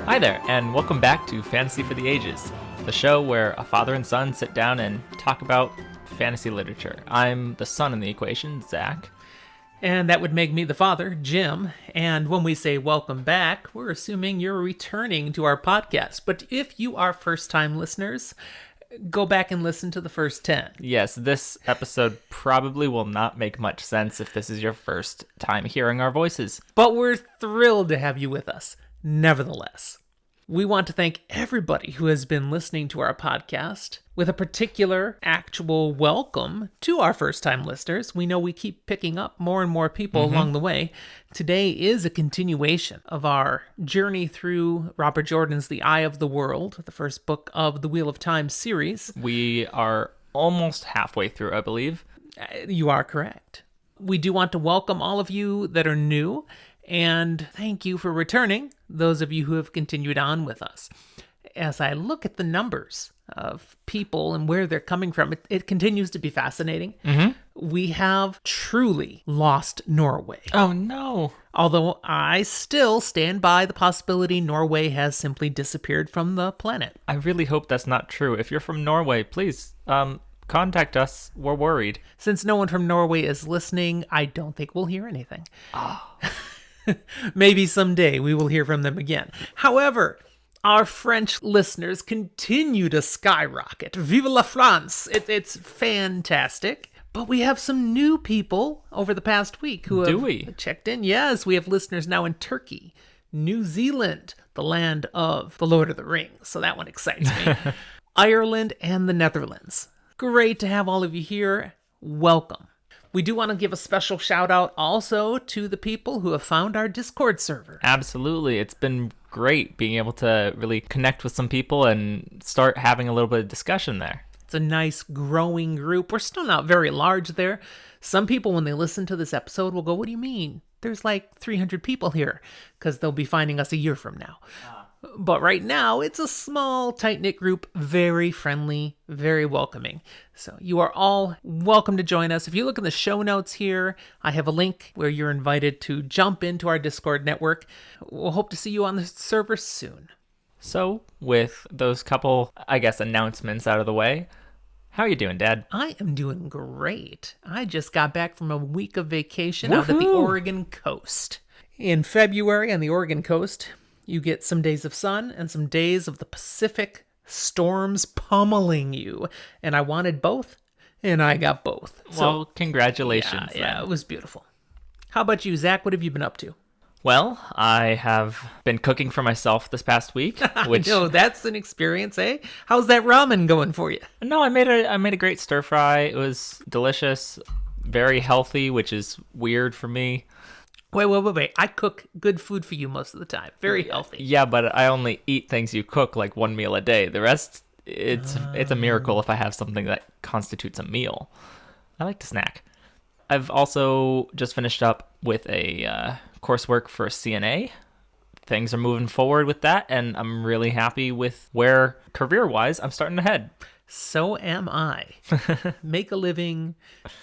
Hi there, and welcome back to Fantasy for the Ages, the show where a father and son sit down and talk about fantasy literature. I'm the son in the equation, Zach. And that would make me the father, Jim. And when we say welcome back, we're assuming you're returning to our podcast. But if you are first-time listeners, go back and listen to the first 10. Yes, this episode probably will not make much sense if this is your first time hearing our voices. But we're thrilled to have you with us, nevertheless. We want to thank everybody who has been listening to our podcast, with a particular actual welcome to our first-time listeners. We know we keep picking up more and more people along the way. Today is a continuation of our journey through Robert Jordan's The Eye of the World, the first book of the Wheel of Time series. We are almost halfway through, I believe. You are correct. We do want to welcome all of you that are new, and thank you for returning, those of you who have continued on with us. As I look at the numbers of people and where they're coming from, it continues to be fascinating. We have truly lost Norway. Oh, no. Although I still stand by the possibility Norway has simply disappeared from the planet. I really hope that's not true. If you're from Norway, please contact us. We're worried. Since no one from Norway is listening, I don't think we'll hear anything. Maybe someday we will hear from them again. However, our French listeners continue to skyrocket. Vive la France! It's fantastic. But we have some new people over the past week who have checked in. Yes, we have listeners now in Turkey, New Zealand, the land of the Lord of the Rings. So that one excites me. Ireland and the Netherlands. Great to have all of you here. Welcome. We do want to give a special shout out also to the people who have found our Discord server. Absolutely. It's been great being able to really connect with some people and start having a little bit of discussion there. It's a nice growing group. We're still not very large there. Some people, when they listen to this episode, will go, "What do you mean? There's like 300 people here," because they'll be finding us a year from now. But right now, it's a small, tight-knit group, very friendly, very welcoming. So you are all welcome to join us. If you look in the show notes here, I have a link where you're invited to jump into our Discord network. We'll hope to see you on the server soon. So, with those couple, I guess, announcements out of the way, how are you doing, Dad? I am doing great. I just got back from a week of vacation out at the Oregon coast. In February on the Oregon coast, you get some days of sun and some days of the Pacific storms pummeling you. And I wanted both, and I got both. Well, congratulations. Yeah, it was beautiful. How about you, Zach? What have you been up to? Well, I have been cooking for myself this past week. Which No, that's an experience, eh? How's that ramen going for you? No, I made a great stir fry. It was delicious, very healthy, which is weird for me. Wait. I cook good food for you most of the time. Very healthy. Yeah, but I only eat things you cook like one meal a day. The rest, it's a miracle if I have something that constitutes a meal. I like to snack. I've also just finished up with a coursework for CNA. Things are moving forward with that, and I'm really happy with where, career-wise, I'm starting to head. So am I. Make a living,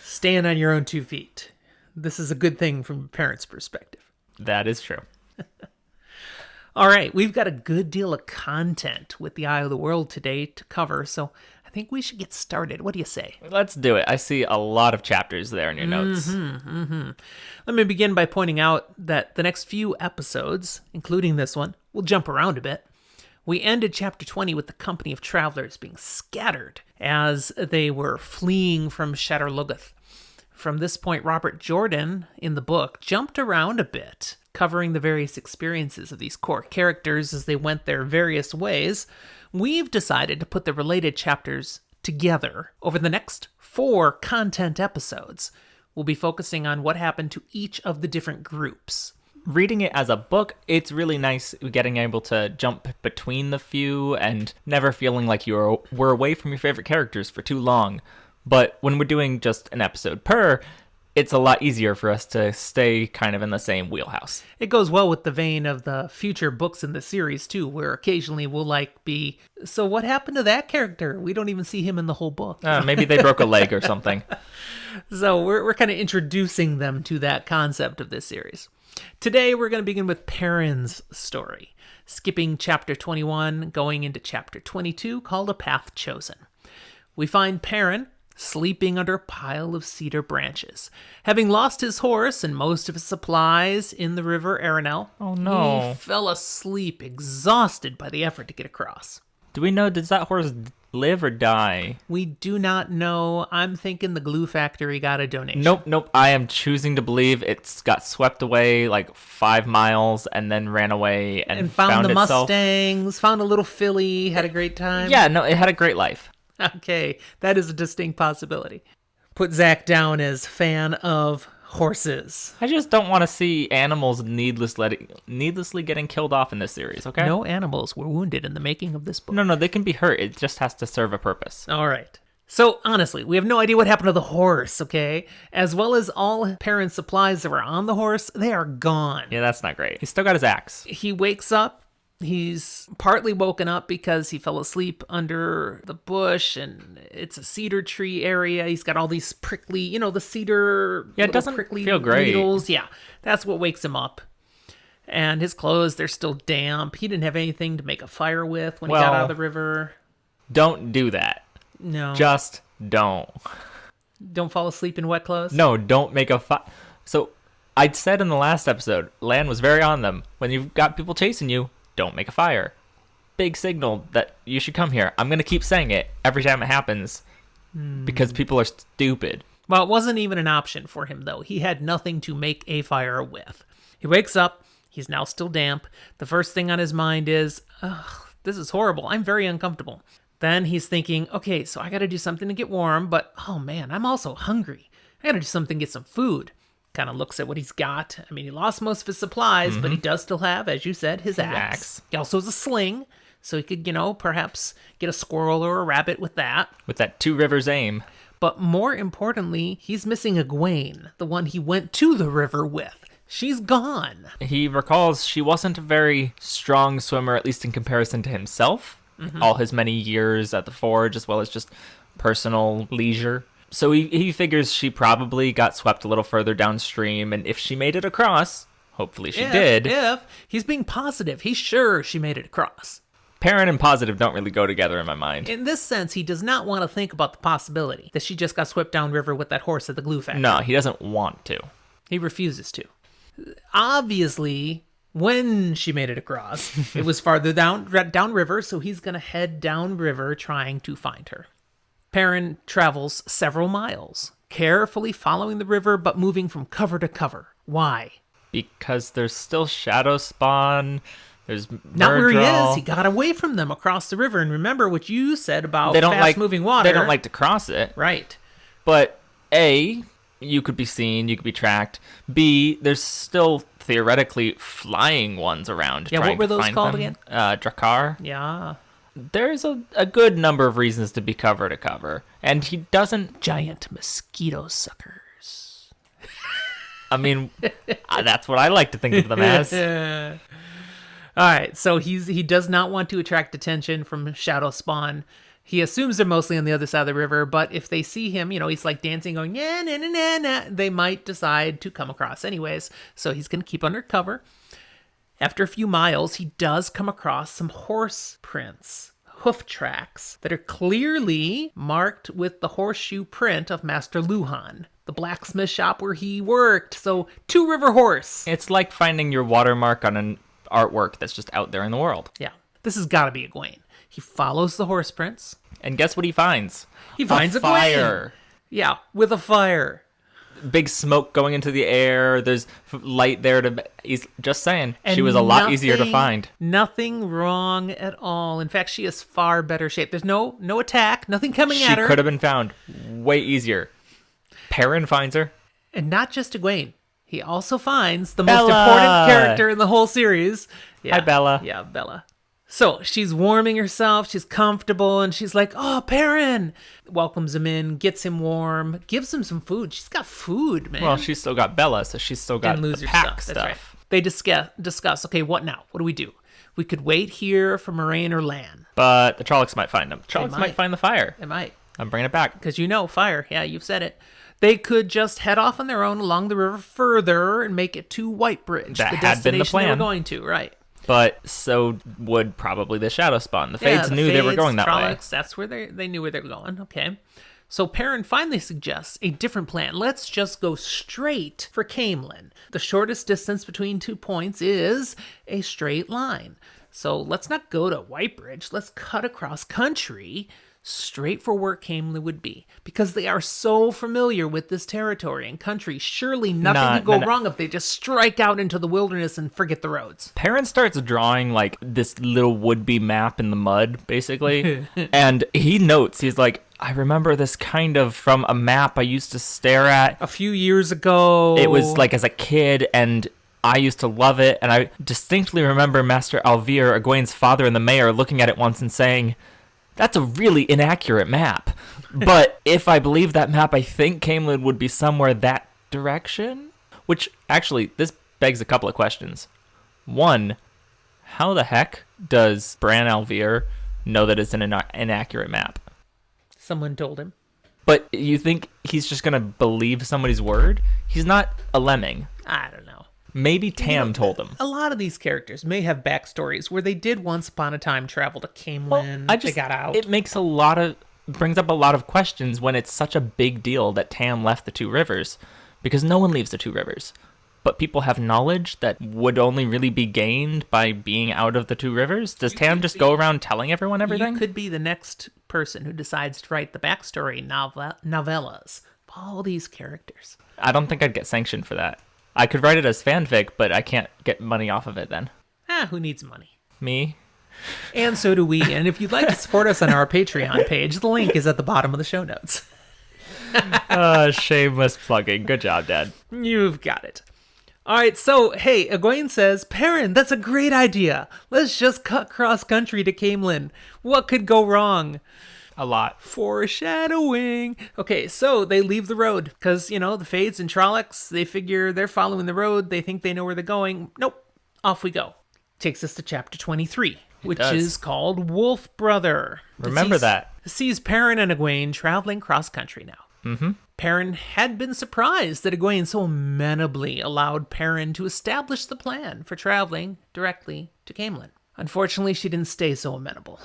stand on your own 2 feet. This is a good thing from a parent's perspective. That is true. All right, we've got a good deal of content with the Eye of the World today to cover, so I think we should get started. What do you say? Let's do it. I see a lot of chapters there in your notes. Let me begin by pointing out that the next few episodes, including this one, will jump around a bit. We ended chapter 20 with the company of travelers being scattered as they were fleeing from Shadar Logoth. From this point, Robert Jordan, in the book, jumped around a bit, covering the various experiences of these core characters as they went their various ways. We've decided to put the related chapters together over the next 4 content episodes. We'll be focusing on what happened to each of the different groups. Reading it as a book, it's really nice getting able to jump between the few and never feeling like you were away from your favorite characters for too long. But when we're doing just an episode per, it's a lot easier for us to stay kind of in the same wheelhouse. It goes well with the vein of the future books in the series, too, where occasionally we'll, be, so what happened to that character? We don't even see him in the whole book. Maybe they broke a leg or something. So we're kind of introducing them to that concept of this series. Today, we're going to begin with Perrin's story. Skipping chapter 21, going into chapter 22, called A Path Chosen. We find Perrin sleeping under a pile of cedar branches. Having lost his horse and most of his supplies in the river Arenal, Oh, no. he fell asleep, exhausted by the effort to get across. Do we know, does that horse live or die? We do not know. I'm thinking the glue factory got a donation. Nope. I am choosing to believe it's got swept away like 5 miles and then ran away and found the itself. Mustangs, found a little filly, had a great time. Yeah, no, it had a great life. Okay, that is a distinct possibility. Put Zach down as fan of horses. I just don't want to see animals needlessly getting killed off in this series, okay? No animals were wounded in the making of this book. No, they can be hurt. It just has to serve a purpose. All right. So, honestly, we have no idea what happened to the horse, okay? As well as all Perrin's supplies that were on the horse, they are gone. Yeah, that's not great. He's still got his axe. He wakes up. He's partly woken up because he fell asleep under the bush, and it's a cedar tree area. He's got all these prickly, the cedar. Yeah, it doesn't prickly feel great. needles. Yeah, that's what wakes him up. And his clothes, they're still damp. He didn't have anything to make a fire with when he got out of the river. Don't do that. No. Just don't. Don't fall asleep in wet clothes? No, don't make a fire. So, I said in the last episode, Lan was very on them. When you've got people chasing you, don't make a fire. Big signal that you should come here. I'm going to keep saying it every time it happens because people are stupid. Well, it wasn't even an option for him, though. He had nothing to make a fire with. He wakes up. He's now still damp. The first thing on his mind is, ugh, this is horrible. I'm very uncomfortable. Then he's thinking, okay, so I got to do something to get warm, but, oh man, I'm also hungry. I got to do something to get some food. Kind of looks at what he's got. I mean, he lost most of his supplies, but he does still have, as you said, his axe. He also has a sling, so he could, perhaps get a squirrel or a rabbit with that. With that Two Rivers aim. But more importantly, he's missing Egwene, the one he went to the river with. She's gone. He recalls she wasn't a very strong swimmer, at least in comparison to himself. All his many years at the forge, as well as just personal leisure. So he figures she probably got swept a little further downstream, and if she made it across, hopefully she did. If he's being positive, he's sure she made it across. Perrin and positive don't really go together in my mind. In this sense, he does not want to think about the possibility that she just got swept downriver with that horse at the glue factory. No, he doesn't want to. He refuses to. Obviously, when she made it across, it was farther downriver, so he's going to head downriver trying to find her. Perrin travels several miles, carefully following the river but moving from cover to cover. Why? Because there's still shadow spawn. There's not where he Murdral. is. He got away from them across the river. And remember what you said about fast-moving water. They don't like to cross it. Right. But A, you could be seen, you could be tracked. B, there's still theoretically flying ones around. Yeah, what were those called them. again? Drakkar. Yeah. There's a good number of reasons to be cover to cover. And he doesn't... Giant mosquito suckers. I mean, that's what I like to think of them as. All right, so he does not want to attract attention from shadow spawn. He assumes they're mostly on the other side of the river, but if they see him, he's like dancing, going, yeah, na, na, na, na, they might decide to come across anyways. So he's going to keep under cover. After a few miles, he does come across some horse prints, hoof tracks, that are clearly marked with the horseshoe print of Master Luhan, the blacksmith shop where he worked. So, Two River Horse. It's like finding your watermark on an artwork that's just out there in the world. Yeah, this has got to be Egwene. He follows the horse prints. And guess what he finds? He finds a Egwene. fire. Yeah, with a fire. Big smoke going into the air. There's light there to... He's just saying. And she was a lot easier to find. Nothing wrong at all. In fact, she is far better shape. There's no attack, nothing coming at her. She could have been found way easier. Perrin finds her. And not just Egwene. He also finds the Bella. most important character in the whole series. Yeah. Hi, Bella. Yeah, Bella. So she's warming herself, she's comfortable, and she's like, oh, Perrin! Welcomes him in, gets him warm, gives him some food. She's got food, man. Well, she's still got Bella, so she's still got the pack stuff. That's right. They discuss, okay, what now? What do we do? We could wait here for Moraine or Lan. But the Trollocs might find them. Trollocs might find the fire. They might. I'm bringing it back. Because fire. Yeah, you've said it. They could just head off on their own along the river further and make it to Whitebridge, That the had been the destination they were plan. going to, right? But so would probably the Shadow Spawn. The Fades the knew they were Fades, going that way. Trollocs, that's where they knew where they were going. Okay. So Perrin finally suggests a different plan. Let's just go straight for Caemlyn. The shortest distance between 2 points is a straight line. So let's not go to Whitebridge. Let's cut across country straight for where Caemlyn would be. Because they are so familiar with this territory and country. Surely nothing could go wrong if they just strike out into the wilderness and forget the roads. Perrin starts drawing like this little would-be map in the mud, basically. And he notes, he's like, I remember this kind of from a map I used to stare at a few years ago. It was like as a kid, and I used to love it. And I distinctly remember Master Alvir, Egwene's father, and the mayor looking at it once and saying, that's a really inaccurate map. But if I believe that map, I think Caemlyn would be somewhere that direction. Which, actually, this begs a couple of questions. One, how the heck does Bran Alvir know that it's an inaccurate map? Someone told him. But you think he's just going to believe somebody's word? He's not a lemming. I don't know. Maybe Tam told him. A lot of these characters may have backstories where they did once upon a time travel to Caemlyn. They got out. It brings up a lot of questions when it's such a big deal that Tam left the Two Rivers, because no one leaves the Two Rivers. But people have knowledge that would only really be gained by being out of the Two Rivers. Does Tam just go around telling everyone everything? You could be the next person who decides to write the backstory novellas of all these characters. I don't think I'd get sanctioned for that. I could write it as fanfic, but I can't get money off of it then. Who needs money? Me? And so do we. And if you'd like to support us on our Patreon page, the link is at the bottom of the show notes. Shameless plugging. Good job, Dad. You've got it. All right, so, hey, Egwene says, Perrin, that's a great idea. Let's just cut cross-country to Caemlyn. What could go wrong? A lot. Foreshadowing. Okay, so they leave the road because, the Fades and Trollocs, they figure they're following the road. They think they know where they're going. Nope. Off we go. Takes us to chapter 23, which is called Wolf Brother. Remember that. Sees Perrin and Egwene traveling cross-country now. Mm-hmm. Perrin had been surprised that Egwene so amenably allowed Perrin to establish the plan for traveling directly to Caemlyn. Unfortunately, she didn't stay so amenable.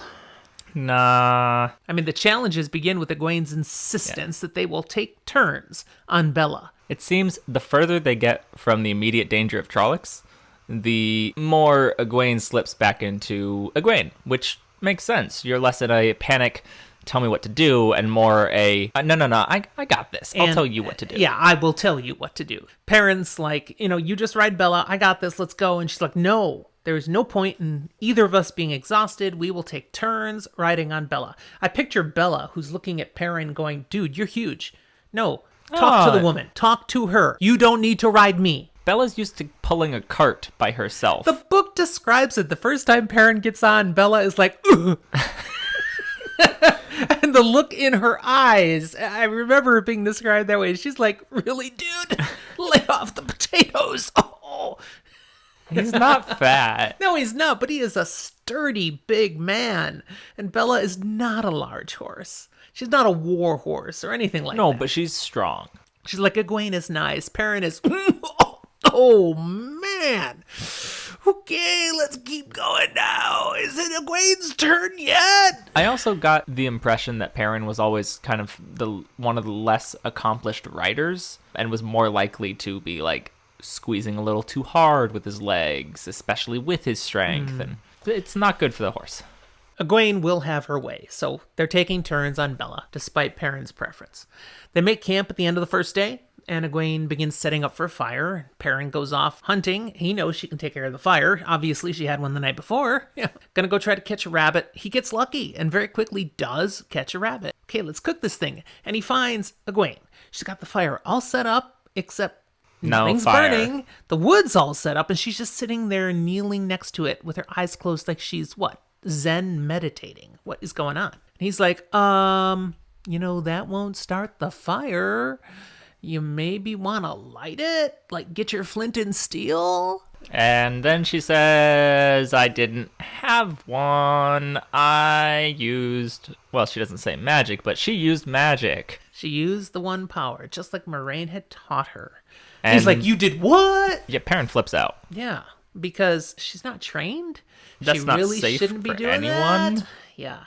Nah. I mean, the challenges begin with Egwene's insistence that they will take turns on Bella. It seems the further they get from the immediate danger of Trollocs, the more Egwene slips back into Egwene, which makes sense. You're less in a panic, tell me what to do, and more a, no, I got this. I'll tell you what to do. Yeah, I will tell you what to do. Perrin's like, you just ride Bella, I got this, let's go. And she's like, no, there is no point in either of us being exhausted. We will take turns riding on Bella. I picture Bella, who's looking at Perrin going, dude, you're huge. No, talk to the woman. Talk to her. You don't need to ride me. Bella's used to pulling a cart by herself. The book describes it. The first time Perrin gets on, Bella is like, ugh. And the look in her eyes, I remember it being described that way. She's like, really, dude? Lay off the potatoes. Oh. He's not fat. No, he's not, but he is a sturdy, big man. And Bella is not a large horse. She's not a war horse or anything like that. No, but she's strong. She's like, Egwene is nice. Perrin is, oh, man. Okay, let's keep going now. Is it Egwene's turn yet? I also got the impression that Perrin was always kind of one of the less accomplished riders and was more likely to be like squeezing a little too hard with his legs, especially with his strength. And it's not good for the horse. Egwene will have her way, so they're taking turns on Bella, despite Perrin's preference. They make camp at the end of the first day, and Egwene begins setting up for a fire. Perrin goes off hunting. He knows she can take care of the fire. Obviously, she had one the night before. Yeah. Gonna go try to catch a rabbit. He gets lucky and very quickly does catch a rabbit. Okay, let's cook this thing. And he finds Egwene. She's got the fire all set up, except nothing's burning. The wood's all set up, and she's just sitting there kneeling next to it with her eyes closed like she's, Zen meditating. What is going on? And he's like, that won't start the fire. You maybe want to light it? Like, get your flint and steel? And then she says, I didn't have one. She doesn't say magic, but she used magic. She used the one power, just like Moraine had taught her. And he's like, you did what? Yeah, Perrin flips out. Yeah. because she's not trained. That's she not really safe shouldn't be for doing anyone. that. Yeah.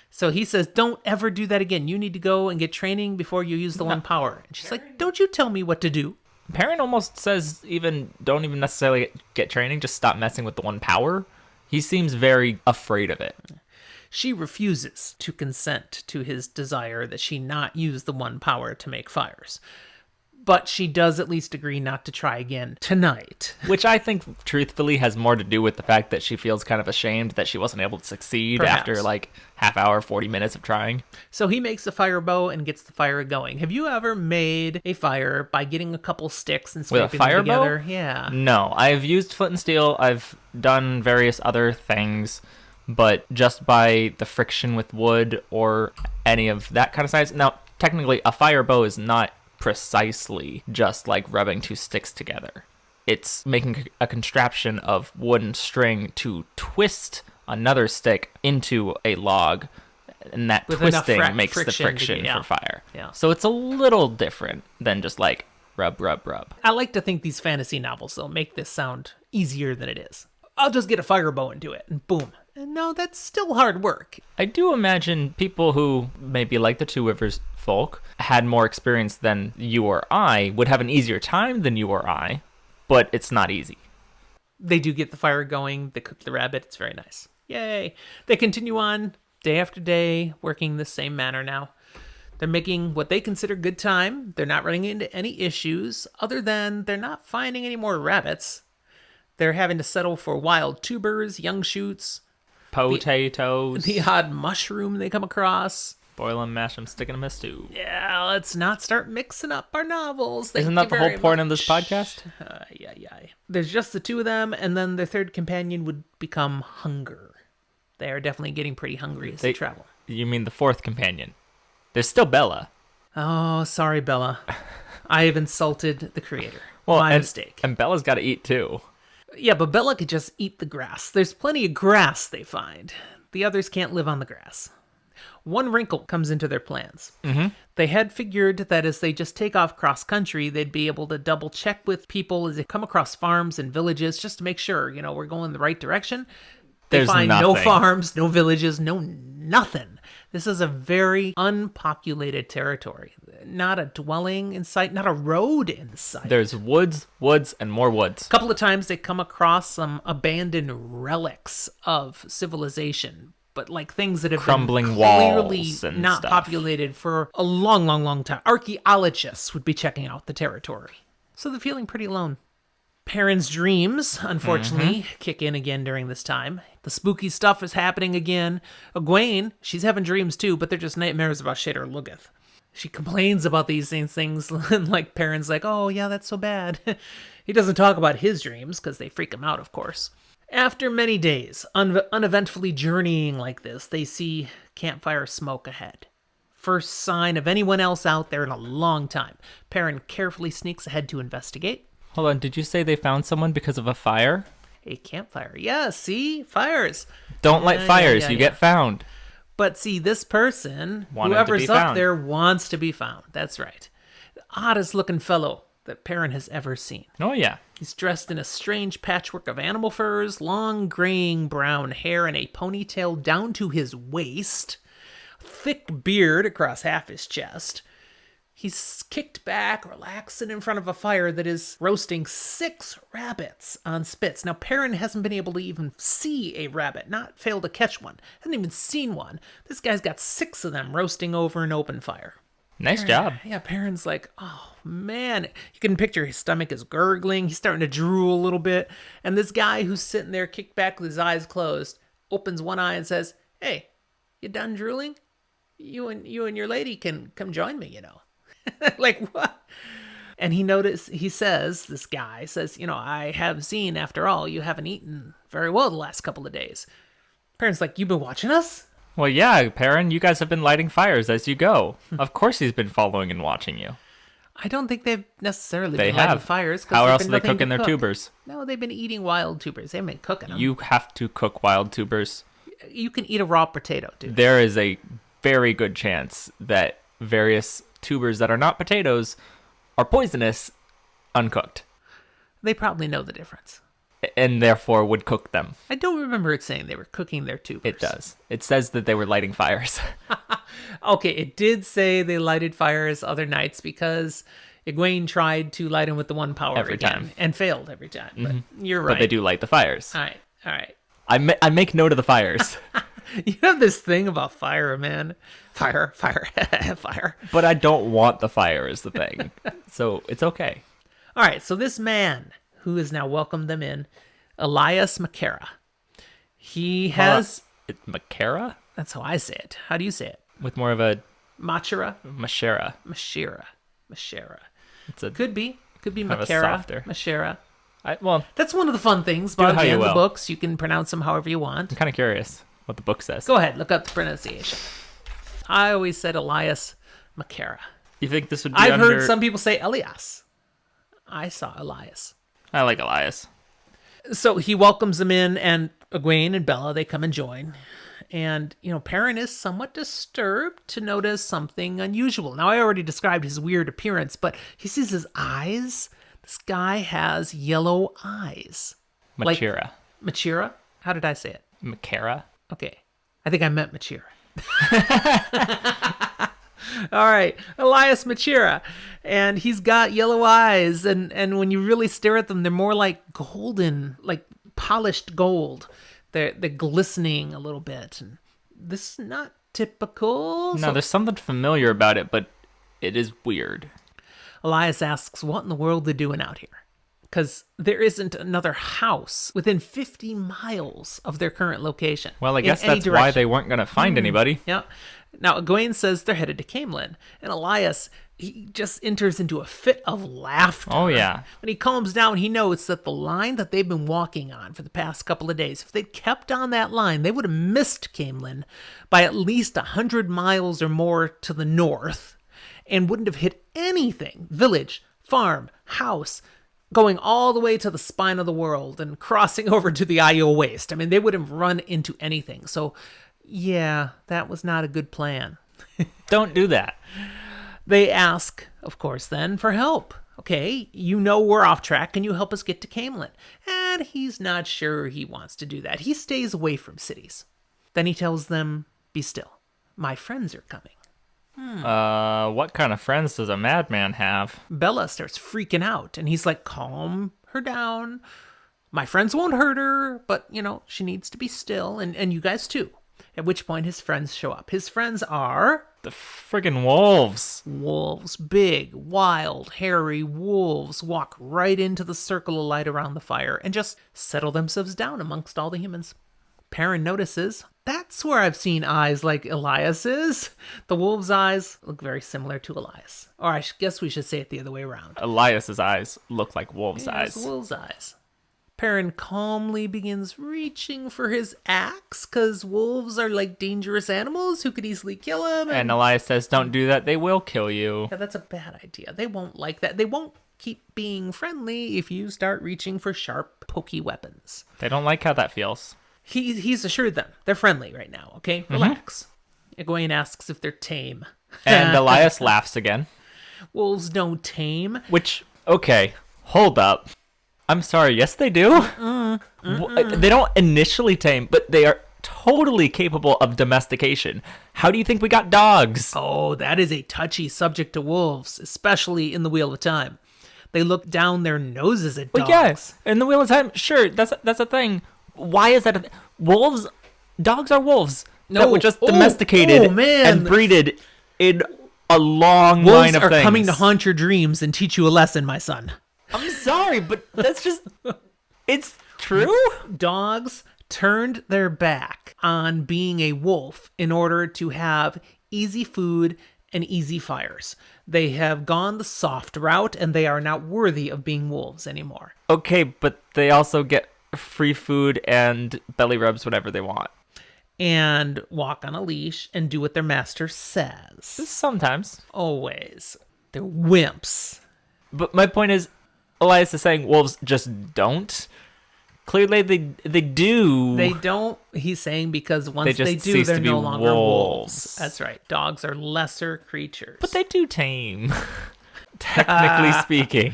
So he says, don't ever do that again. You need to go and get training before you use the one power. And she's like, don't you tell me what to do. Perrin almost says don't even necessarily get training, just stop messing with the one power. He seems very afraid of it. She refuses to consent to his desire that she not use the one power to make fires. But she does at least agree not to try again tonight. Which I think, truthfully, has more to do with the fact that she feels kind of ashamed that she wasn't able to succeed after like half hour, 40 minutes of trying. So he makes a fire bow and gets the fire going. Have you ever made a fire by getting a couple sticks and scraping them together? Bow? Yeah. No, I've used flint and steel. I've done various other things, but just by the friction with wood or any of that kind of size. Now, technically, a fire bow is not precisely just like rubbing two sticks together. It's making a contraption of wooden string to twist another stick into a log, and that with twisting makes the friction for fire. Yeah. So it's a little different than just like rub, rub, rub. I like to think these fantasy novels, though, make this sound easier than it is. I'll just get a fire bow and do it, and boom. And no, that's still hard work. I do imagine people who maybe like the Two Rivers folk had more experience than you or I would have an easier time than you or I, but it's not easy. They do get the fire going. They cook the rabbit. It's very nice. Yay. They continue on day after day, working the same manner now. They're making what they consider good time. They're not running into any issues other than they're not finding any more rabbits. They're having to settle for wild tubers, young shoots, potatoes, the odd mushroom they come across. Boil them, mash them, stick them in a stew. Yeah, let's not start mixing up our novels. Isn't that the whole point of this podcast? Yeah. There's just the two of them, and then their third companion would become hunger. They are definitely getting pretty hungry as they travel. You mean the fourth companion? There's still Bella. Oh, sorry, Bella. I have insulted the creator. My mistake. And Bella's got to eat too. Yeah, but Bella could just eat the grass. There's plenty of grass they find. The others can't live on the grass. One wrinkle comes into their plans. Mm-hmm. They had figured that as they just take off cross-country, they'd be able to double-check with people as they come across farms and villages just to make sure, we're going the right direction. They find no farms, no villages, no nothing. This is a very unpopulated territory. Not a dwelling in sight, not a road in sight. There's woods, and more woods. A couple of times they come across some abandoned relics of civilization, but like things that have crumbling been walls clearly and not stuff. populated for a long, long, long time. Archaeologists would be checking out the territory. So they're feeling pretty alone. Perrin's dreams, unfortunately, kick in again during this time. The spooky stuff is happening again. Egwene, she's having dreams too, but they're just nightmares about Shadar Logoth. She complains about these things, and like Perrin's like, oh yeah, that's so bad. He doesn't talk about his dreams, because they freak him out, of course. After many days, uneventfully journeying like this, they see campfire smoke ahead. First sign of anyone else out there in a long time. Perrin carefully sneaks ahead to investigate. Hold on, did you say they found someone because of a fire? A campfire. Yeah, see? Fires. Don't light fires, you get found. But see, this person, whoever's up there, wants to be found. That's right. The oddest looking fellow that Perrin has ever seen. Oh, yeah. He's dressed in a strange patchwork of animal furs, long graying brown hair, and a ponytail down to his waist, thick beard across half his chest. He's kicked back, relaxing in front of a fire that is roasting 6 rabbits on spits. Now, Perrin hasn't been able to even see a rabbit, not fail to catch one. Hasn't even seen one. This guy's got 6 of them roasting over an open fire. Nice job. Yeah, Perrin's like, oh, man. You can picture his stomach is gurgling. He's starting to drool a little bit. And this guy who's sitting there kicked back with his eyes closed opens one eye and says, hey, you done drooling? You and your lady can come join me, Like, what? And this guy says, I have seen, after all, you haven't eaten very well the last couple of days. Perrin's like, you've been watching us? Well, yeah, Perrin, you guys have been lighting fires as you go. Of course he's been following and watching you. I don't think they've necessarily been lighting fires. How else are they cooking their tubers? No, they've been eating wild tubers. They haven't been cooking them. You have to cook wild tubers. You can eat a raw potato, dude. There is a very good chance that various tubers that are not potatoes are poisonous uncooked. They probably know the difference. and therefore would cook them. I don't remember it saying they were cooking their tubers. It does. It says that they were lighting fires. Okay, it did say they lighted fires other nights because Egwene tried to light them with the one power Every again time. and failed every time. But you're right. But they do light the fires. All right. I make note of the fires. You have this thing about fire, man. Fire. But I don't want the fire is the thing. So it's okay. All right, so this man who has now welcomed them in, Elias Makera. He has... Makera? That's how I say it. How do you say it? With more of a Machera? Mashera. Mashera. It's a Could be kind of a Makera. softer. Mashera. Well, That's one of the fun things it about how you the will. books. You can pronounce them however you want. I'm kind of curious what the book says. Go ahead, look up the pronunciation. I always said Elias Makera. You think this would be I've under... heard some people say Elias. I saw Elias. I like Elias. So he welcomes them in, and Egwene and Bella, they come and join. And, Perrin is somewhat disturbed to notice something unusual. Now, I already described his weird appearance, but he sees his eyes. This guy has yellow eyes. Machera. Machira? How did I say it? Makera? Okay. I think I meant Machira. All right. Elias Machira. And he's got yellow eyes. And when you really stare at them, they're more like golden, like polished gold. They're glistening a little bit. And this is not typical. No, there's something familiar about it, but it is weird. Elias asks what in the world they're doing out here. Because there isn't another house within 50 miles of their current location. Well, I in guess any that's why direction. they weren't going to find anybody. Yeah. Now, Egwene says they're headed to Camelin. And Elias, he just enters into a fit of laughter. Oh, yeah. When he calms down, he notes that the line that they've been walking on for the past couple of days, if they'd kept on that line, they would have missed Camelin by at least 100 miles or more to the north and wouldn't have hit anything. Village, farm, house, going all the way to the spine of the world and crossing over to the Io Waste. I mean, they would have run into anything. So, yeah, that was not a good plan. Don't do that. They ask, of course, then, for help. Okay, we're off track. Can you help us get to Camelin? And he's not sure he wants to do that. He stays away from cities. Then he tells them, be still. My friends are coming. What kind of friends does a madman have? Bella starts freaking out, and he's like, calm her down. My friends won't hurt her, but, she needs to be still, and you guys too. At which point his friends show up. His friends are... The friggin' wolves. Wolves. Big, wild, hairy wolves walk right into the circle of light around the fire and just settle themselves down amongst all the humans. Perrin notices, that's where I've seen eyes like Elias's. The wolf's eyes look very similar to Elias. Or I guess we should say it the other way around. Elias's eyes look like wolves' eyes. Wolf's eyes. Perrin calmly begins reaching for his axe, because wolves are like dangerous animals who could easily kill him. And Elias says, don't do that, they will kill you. Yeah, that's a bad idea. They won't like that. They won't keep being friendly if you start reaching for sharp, pokey weapons. They don't like how that feels. He's assured them they're friendly right now, okay? Relax. Egwene asks if they're tame. And Elias laughs again. Wolves don't tame. Which, okay, hold up. I'm sorry, yes they do. They don't initially tame, but they are totally capable of domestication. How do you think we got dogs? Oh, that is a touchy subject to wolves, especially in the Wheel of Time. They look down their noses at dogs. Well, yes, in the Wheel of Time, sure, that's a thing. Why is that wolves? Dogs are wolves that were just domesticated and breeded in a long line of things. Wolves are coming to haunt your dreams and teach you a lesson, my son. I'm sorry, but that's just... It's true? Dogs turned their back on being a wolf in order to have easy food and easy fires. They have gone the soft route, and they are not worthy of being wolves anymore. Okay, but they also get free food and belly rubs whenever they want. And walk on a leash and do what their master says. Sometimes. Always. They're wimps. But my point is, Elias is saying wolves just don't. Clearly they do. They don't, he's saying, because once they they just do, cease they're to be no longer wolves. wolves. That's right. Dogs are lesser creatures. But they do tame. Technically speaking.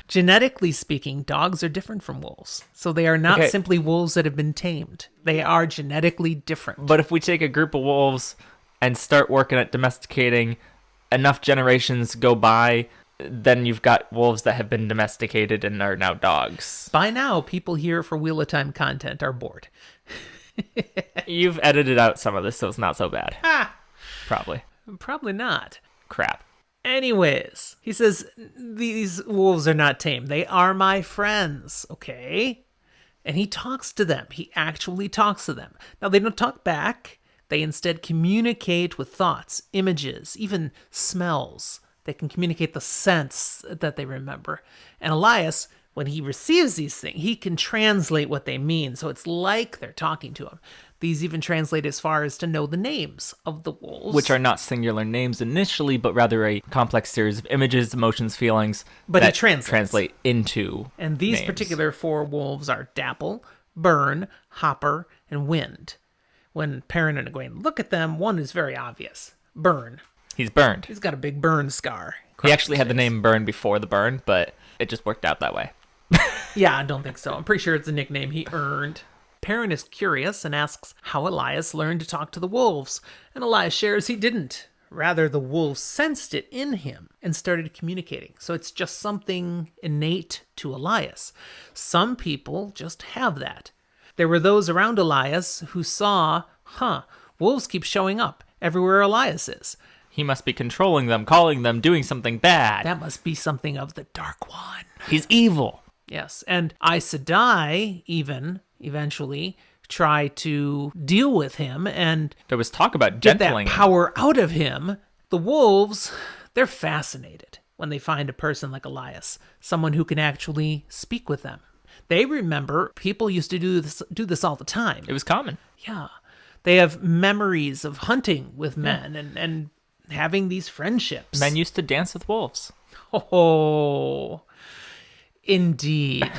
Genetically speaking, dogs are different from wolves. So they are not Okay. simply wolves that have been tamed. They are genetically different. But if we take a group of wolves and start working at domesticating, enough generations go by, then you've got wolves that have been domesticated and are now dogs. By now, people here for Wheel of Time content are bored. You've edited out some of this, so it's not so bad. Probably. Probably not. Crap. Anyways, he says, these wolves are not tame. They are my friends, okay? And he talks to them. He actually talks to them. Now, they don't talk back. They instead communicate with thoughts, images, even smells. They can communicate the scents that they remember. And Elias, when he receives these things, he can translate what they mean. So it's like they're talking to him. These even translate as far as to know the names of the wolves. Which are not singular names initially, but rather a complex series of images, emotions, feelings But he that translates. translate into And these names. particular 4 wolves are Dapple, Burn, Hopper, and Wind. When Perrin and Egwene look at them, one is very obvious. Burn. He's burned. He's got a big burn scar. He actually had the name Burn before the burn, but it just worked out that way. Yeah, I don't think so. I'm pretty sure it's a nickname he earned. Perrin is curious and asks how Elias learned to talk to the wolves, and Elias shares he didn't. Rather, the wolves sensed it in him and started communicating. So it's just something innate to Elias. Some people just have that. There were those around Elias who saw, wolves keep showing up everywhere Elias is. He must be controlling them, calling them, doing something bad. That must be something of the Dark One. He's evil. Yes, and Aes Sedai even eventually try to deal with him and There was talk about get gentling that him. power out of him. The wolves, they're fascinated when they find a person like Elias, someone who can actually speak with them. They remember people used to do this all the time. It was common. Yeah. They have memories of hunting with men and having these friendships. Men used to dance with wolves. Oh, indeed.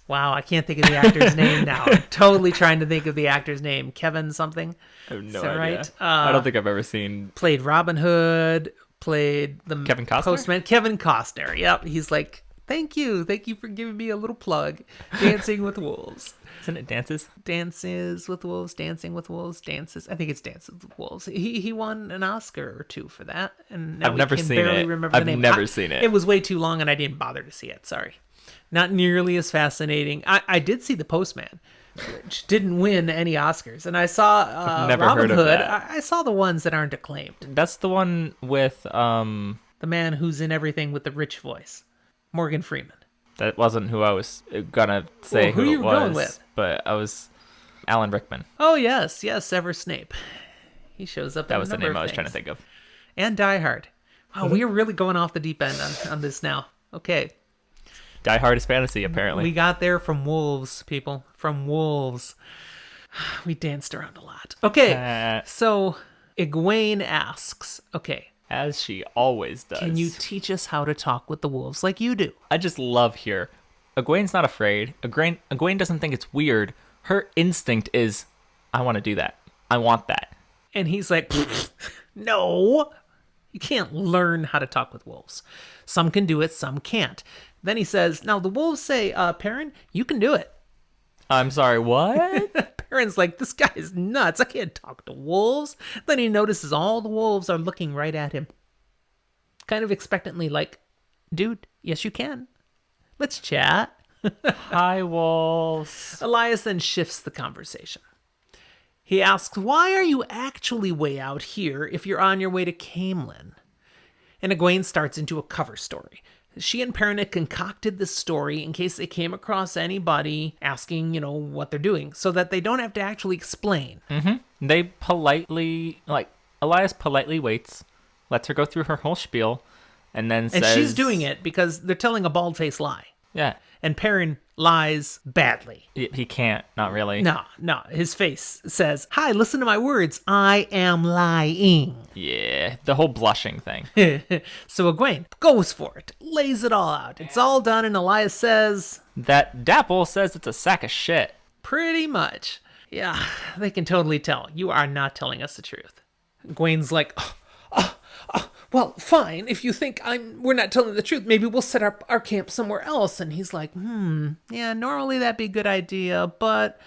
Wow, I can't think of the actor's name now. I'm totally trying to think of the actor's name. Kevin something? I have no Is that idea. right? I don't think I've ever seen. Played Robin Hood, played the Kevin Costner? Postman. Kevin Costner, yep. He's like, thank you for giving me a little plug. Dancing with Wolves. Isn't it Dances? Dances with Wolves, Dancing with Wolves, Dances. I think it's Dances with Wolves. He won an Oscar or 2 for that. And now I've never we can seen barely it. remember the I've name. never seen it. It was way too long and I didn't bother to see it. Sorry. Not nearly as fascinating. I did see The Postman, which didn't win any Oscars. And I saw I've never Robin heard of Hood. that. I saw the ones that aren't acclaimed. That's the one with The man who's in everything with the rich voice. Morgan Freeman. that wasn't who I was gonna say Well, who who you it were going was, with? but I was Alan Rickman. Oh, yes, Severus Snape. He shows up That in was a the number name of I was trying to things. think of. And Die Hard. Wow, we are really going off the deep end on this now. Okay. Die Hard is fantasy, apparently. We got there from wolves, people. From wolves. We danced around a lot. Okay, so Egwene asks, okay, As she always does. can you teach us how to talk with the wolves like you do? I just love here. Egwene's not afraid. Egwene doesn't think it's weird. Her instinct is, I want to do that. I want that. And he's like, no, you can't learn how to talk with wolves. Some can do it, some can't. Then he says, now the wolves say, Perrin, you can do it. I'm sorry, what? Perrin's like, this guy is nuts. I can't talk to wolves. Then he notices all the wolves are looking right at him. Kind of expectantly like, dude, yes you can. Let's chat. Hi, wolves. Elias then shifts the conversation. He asks, why are you actually way out here if you're on your way to Camelin? And Egwene starts into a cover story. She and Perrin had concocted this story in case they came across anybody asking, what they're doing, so that they don't have to actually explain. They politely, Elias politely waits, lets her go through her whole spiel, and then says... And she's doing it because they're telling a bald-faced lie. Yeah. And Perrin lies badly. He can't, not really. No, his face says, hi, listen to my words. I am lying. Yeah, the whole blushing thing. So Egwene goes for it, lays it all out. It's all done, and Elias says, That Dapple says it's a sack of shit. pretty much. Yeah, they can totally tell. You are not telling us the truth. Egwene's like, "Oh, well, fine. If you think we're not telling the truth, maybe we'll set up our camp somewhere else." And he's like, yeah, normally that'd be a good idea, but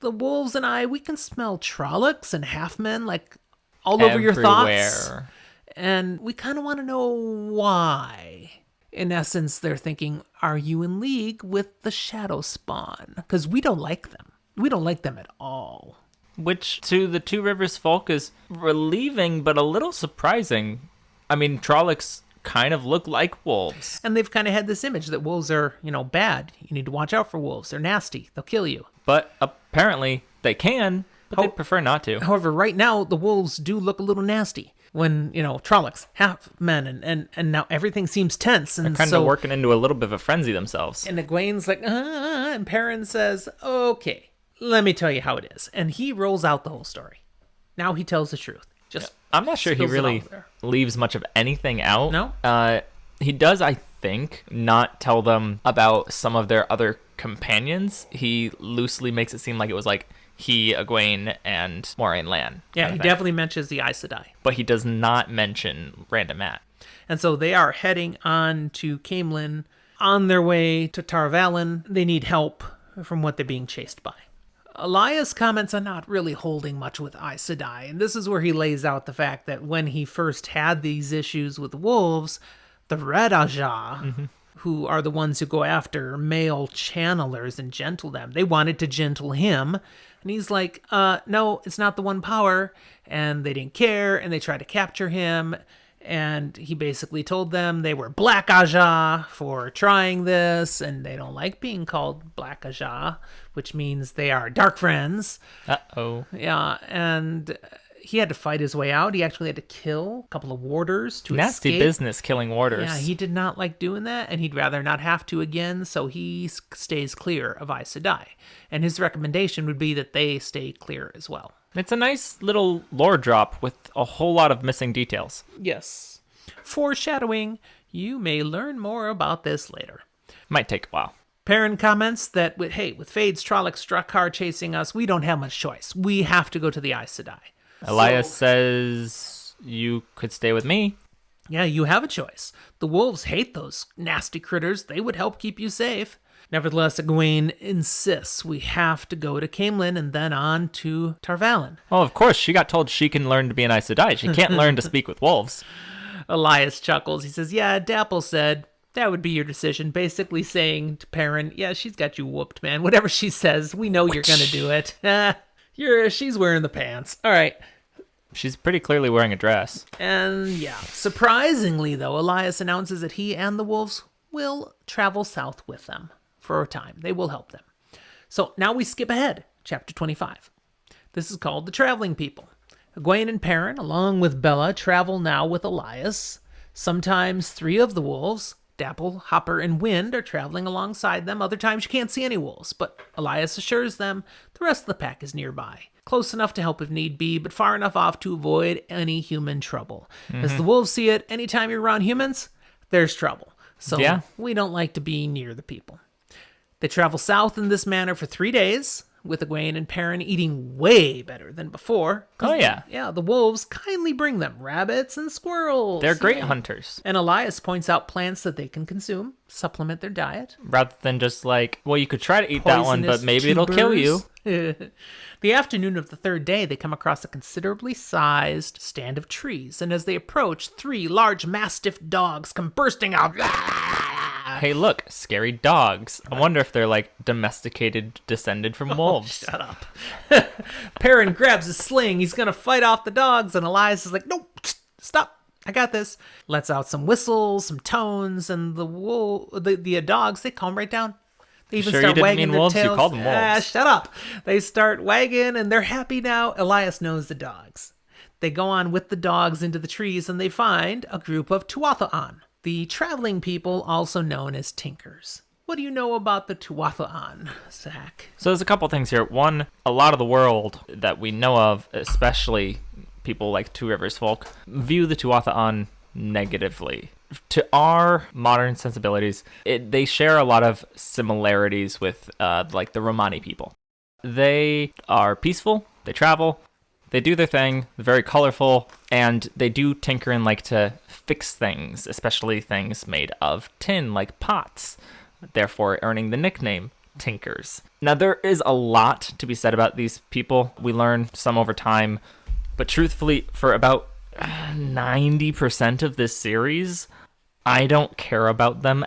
the wolves and we can smell Trollocs and half-men like all over your thoughts. Everywhere. And we kind of want to know why. In essence, they're thinking, are you in league with the Shadow Spawn? Because we don't like them. We don't like them at all. Which, to the Two Rivers folk, is relieving, but a little surprising. I mean, Trollocs kind of look like wolves. And they've kind of had this image that wolves are, bad. You need to watch out for wolves. They're nasty. They'll kill you. But apparently they can, but they prefer not to. However, right now, the wolves do look a little nasty. When, Trollocs, half men, and now everything seems tense. And They're kind of working into a little bit of a frenzy themselves. And Egwene's like, and Perrin says, okay, let me tell you how it is. And he rolls out the whole story. Now he tells the truth. I'm not sure he really leaves much of anything out. No? He does, I think, not tell them about some of their other companions. He loosely makes it seem like it was like he, Egwene, and Moraine Lan. Yeah, he definitely mentions the Aes Sedai. But he does not mention Random Mat. And so they are heading on to Caemlyn on their way to Tar Valon. They need help from what they're being chased by. Elias comments on not really holding much with Aes Sedai, and this is where he lays out the fact that when he first had these issues with wolves, the Red Ajah, who are the ones who go after male channelers and gentle them, they wanted to gentle him. And he's like, no, it's not the one power. And they didn't care, and they tried to capture him. And he basically told them they were Black Ajah for trying this, and they don't like being called Black Ajah, which means they are dark friends. Uh-oh. Yeah, and he had to fight his way out. He actually had to kill a couple of warders to Nasty escape. business killing warders. Yeah, he did not like doing that, and he'd rather not have to again, so he stays clear of Aes Sedai. And his recommendation would be that they stay clear as well. It's a nice little lore drop with a whole lot of missing details. Yes. Foreshadowing, you may learn more about this later. Might take a while. Perrin comments that, with Fades, Trollocs, Drakkar chasing us, we don't have much choice. We have to go to the Aes Sedai. Elias says, you could stay with me. Yeah, you have a choice. The wolves hate those nasty critters. They would help keep you safe. Nevertheless, Egwene insists we have to go to Caemlyn and then on to Tar Valon. Well, of course, she got told she can learn to be an Aes Sedai. She can't learn to speak with wolves. Elias chuckles. He says, yeah, Dapple said that would be your decision. Basically saying to Perrin, yeah, she's got you whooped, man. Whatever she says, we know you're going to do it. She's wearing the pants. All right. She's pretty clearly wearing a dress. And yeah, surprisingly, though, Elias announces that he and the wolves will travel south with them for a time. They will help them. So now we skip ahead, chapter 25. This is called The Traveling People. Egwene and Perrin, along with Bella, travel now with Elias. Sometimes 3 of the wolves, Dapple, Hopper, and Wind, are traveling alongside them. Other times you can't see any wolves, but Elias assures them the rest of the pack is nearby. Close enough to help if need be, but far enough off to avoid any human trouble. As the wolves see it, anytime you're around humans, there's trouble. So we don't like to be near the people. They travel south in this manner for 3 days, with Egwene and Perrin eating way better than before. Oh, yeah. Yeah, the wolves kindly bring them rabbits and squirrels. They're great hunters. And Elias points out plants that they can consume, supplement their diet. Rather than just like, well, you could try to eat that one, but maybe it'll kill you. The afternoon of the 3rd day, they come across a considerably sized stand of trees, and as they approach, 3 large mastiff dogs come bursting out. Hey, look, scary dogs. I wonder if they're like domesticated, descended from wolves. Shut up. Perrin grabs his sling. He's going to fight off the dogs, and Elias is like, nope, stop. I got this. Lets out some whistles, some tones, and the dogs, they calm right down. They even start wagging their wolves? tails. You called them wolves. Shut up. They start wagging, and they're happy now. Elias knows the dogs. They go on with the dogs into the trees, and they find a group of Tuatha'an, the traveling people also known as Tinkers. What do you know about the Tuatha'an, Zach? So there's a couple things here. One, a lot of the world that we know of, especially people like Two Rivers folk, view the Tuatha'an negatively. To our modern sensibilities, they share a lot of similarities with like the Romani people. They are peaceful, they travel, They do their thing, they're very colorful, and they do tinker and like to fix things, especially things made of tin, like pots, therefore earning the nickname Tinkers. Now, there is a lot to be said about these people. We learn some over time, but truthfully, for about 90% of this series, I don't care about them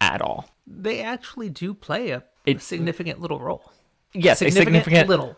at all. They actually do play a significant little role. Yes, a significant little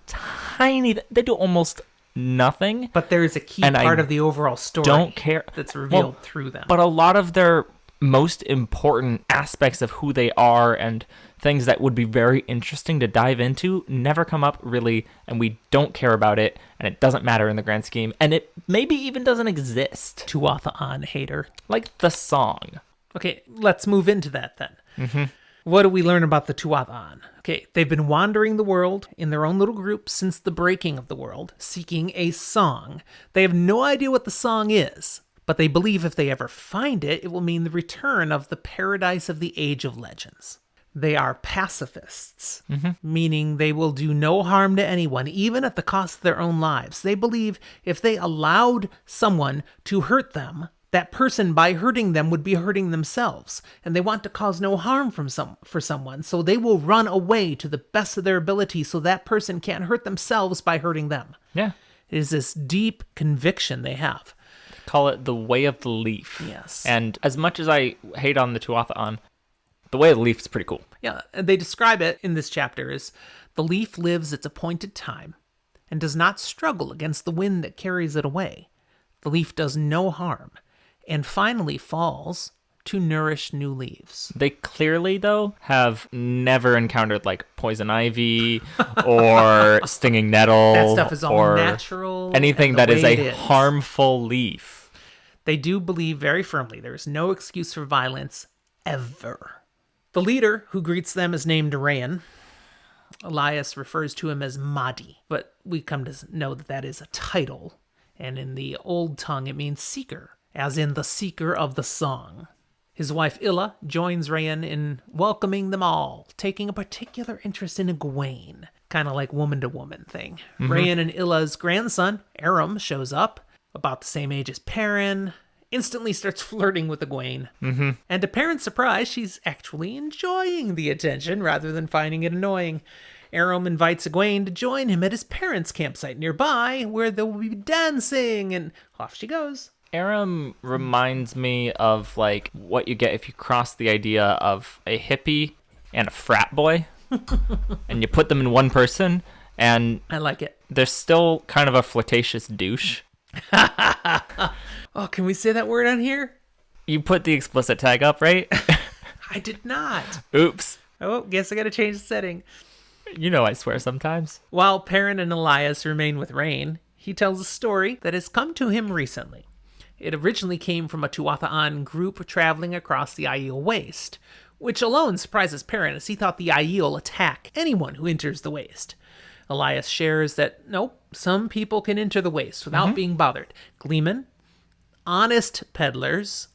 tiny. They do almost nothing. But there is a key part of the overall story. Don't care that's revealed through them. But a lot of their most important aspects of who they are and things that would be very interesting to dive into never come up really, and we don't care about it, and it doesn't matter in the grand scheme, and it maybe even doesn't exist. Tuatha hater. Like the song. Okay, let's move into that then. What do we learn about the Tuatha? Okay, they've been wandering the world in their own little group since the breaking of the world, seeking a song. They have no idea what the song is, but they believe if they ever find it, it will mean the return of the paradise of the Age of Legends. They are pacifists, meaning they will do no harm to anyone, even at the cost of their own lives. They believe if they allowed someone to hurt them, that person, by hurting them, would be hurting themselves, and they want to cause no harm for someone, so they will run away to the best of their ability so that person can't hurt themselves by hurting them. Yeah. It is this deep conviction they have. Call it the way of the leaf. Yes. And as much as I hate on the Tuatha, the way of the leaf is pretty cool. Yeah, and they describe it in this chapter as the leaf lives its appointed time and does not struggle against the wind that carries it away. The leaf does no harm and finally falls to nourish new leaves. They clearly, though, have never encountered, like, poison ivy or stinging nettle. That stuff is all or natural. anything that is a harmful leaf. They do believe very firmly there is no excuse for violence ever. The leader who greets them is named Rayan. Elias refers to him as Mahdi, but we come to know that that is a title, and in the old tongue it means seeker, as in the seeker of the song. His wife Illa joins Rayan in welcoming them all, taking a particular interest in Egwene, kind of like woman-to-woman thing. Rayan and Illa's grandson, Aram, shows up, about the same age as Perrin, instantly starts flirting with Egwene. And to Perrin's surprise, she's actually enjoying the attention rather than finding it annoying. Aram invites Egwene to join him at his parents' campsite nearby, where they will be dancing, and off she goes. Aram reminds me of, like, what you get if you cross the idea of a hippie and a frat boy, and you put them in one person, and I like it. They're still kind of a flirtatious douche. Oh, can we say that word on here? You put the explicit tag up, right? I did not. Oops. Oh, guess I gotta change the setting. You know I swear sometimes. While Perrin and Elias remain with Rain, he tells a story that has come to him recently. It originally came from a Tuatha group traveling across the Aiel Waste, which alone surprises Perrin as he thought the Aiel attack anyone who enters the Waste. Elias shares that, nope, some people can enter the Waste without being bothered. Gleeman, honest peddlers,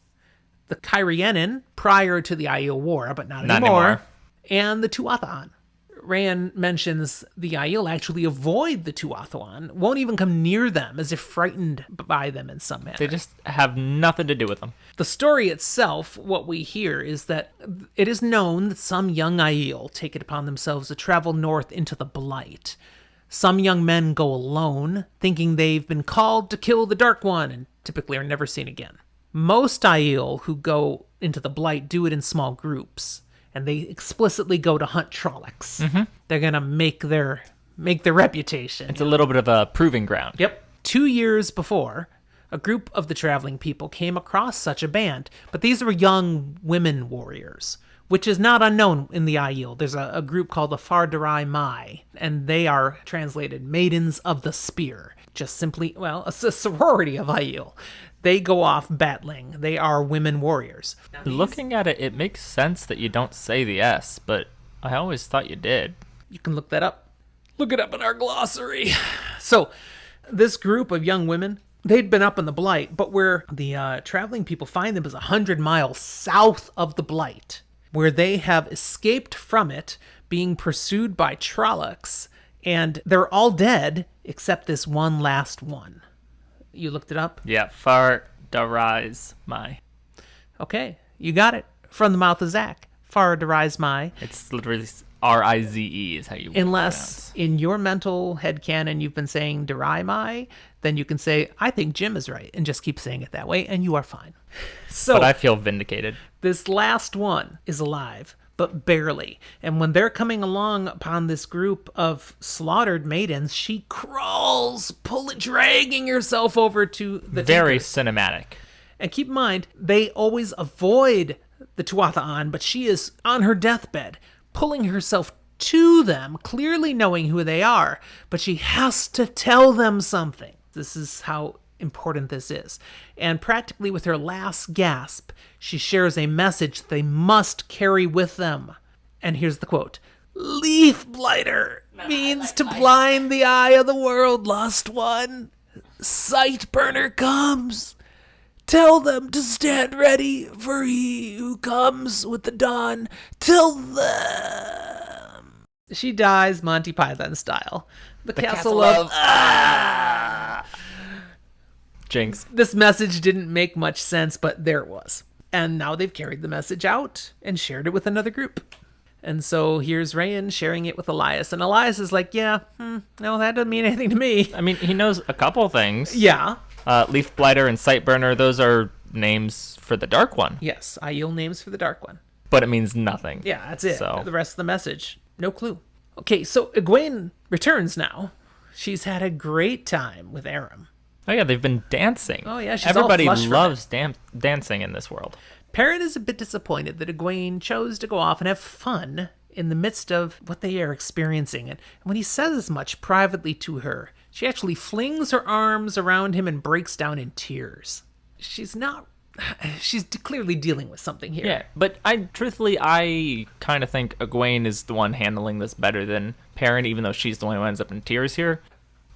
the Kyrianen prior to the Aiel War, but not anymore, and the Tuatha. Rayan mentions the Aiel actually avoid the Tuatha, won't even come near them as if frightened by them in some manner. They just have nothing to do with them. The story itself, what we hear is that it is known that some young Aiel take it upon themselves to travel north into the Blight. Some young men go alone, thinking they've been called to kill the Dark One, and typically are never seen again. Most Aiel who go into the Blight do it in small groups, and they explicitly go to hunt Trollocs. They're gonna make their reputation. It's a little bit of a proving ground. Yep. 2 years before, a group of the traveling people came across such a band, but these were young women warriors, which is not unknown in the Aiel. There's a group called the Fardarai Mai, and they are translated Maidens of the Spear. Just simply, well, a sorority of Aiel. They go off battling. They are women warriors. Looking at it, it makes sense that you don't say the S, but I always thought you did. You can look that up. Look it up in our glossary. So, this group of young women, they'd been up in the Blight, but where the traveling people find them is 100 miles south of the Blight, where they have escaped from it, being pursued by Trollocs And they're all dead except this one last one. You looked it up? Yeah, far darais my. Okay, you got it. From the mouth of Zach. Far darais my. It's literally Rize is how you Unless pronounce. in your mental headcanon you've been saying darai my, then you can say, I think Jim is right, and just keep saying it that way, and you are fine. So But I feel vindicated. this last one is alive, but barely. And when they're coming along upon this group of slaughtered maidens, she crawls, dragging herself over to the Very Tinkers. cinematic. And keep in mind, they always avoid the Tuatha but she is on her deathbed, pulling herself to them, clearly knowing who they are, but she has to tell them something. This is how important this is. And practically with her last gasp, she shares a message they must carry with them. And here's the quote. Leaf blighter means to blind the eye of the world, lost one. Sight burner comes. Tell them to stand ready, for he who comes with the dawn. Tell them. She dies Monty Python style. The castle of... Jinx. This message didn't make much sense, but there it was. And now they've carried the message out and shared it with another group. And so here's Rayan sharing it with Elias. And Elias is like, no, that doesn't mean anything to me. I mean, he knows a couple things. Yeah. Leaf Blighter and Sightburner, those are names for the Dark One. Yes, Aiel names for the Dark One. But it means nothing. Yeah, that's it. So. The rest of the message, no clue. Okay, so Egwene returns now. She's had a great time with Aram. Oh, yeah, they've been dancing. Oh, yeah, she's Everybody all flush from loves dancing in this world. Perrin is a bit disappointed that Egwene chose to go off and have fun in the midst of what they are experiencing. And when he says as much privately to her, she actually flings her arms around him and breaks down in tears. She's clearly dealing with something here. Yeah, but truthfully, I kind of think Egwene is the one handling this better than Perrin, even though she's the one who ends up in tears here,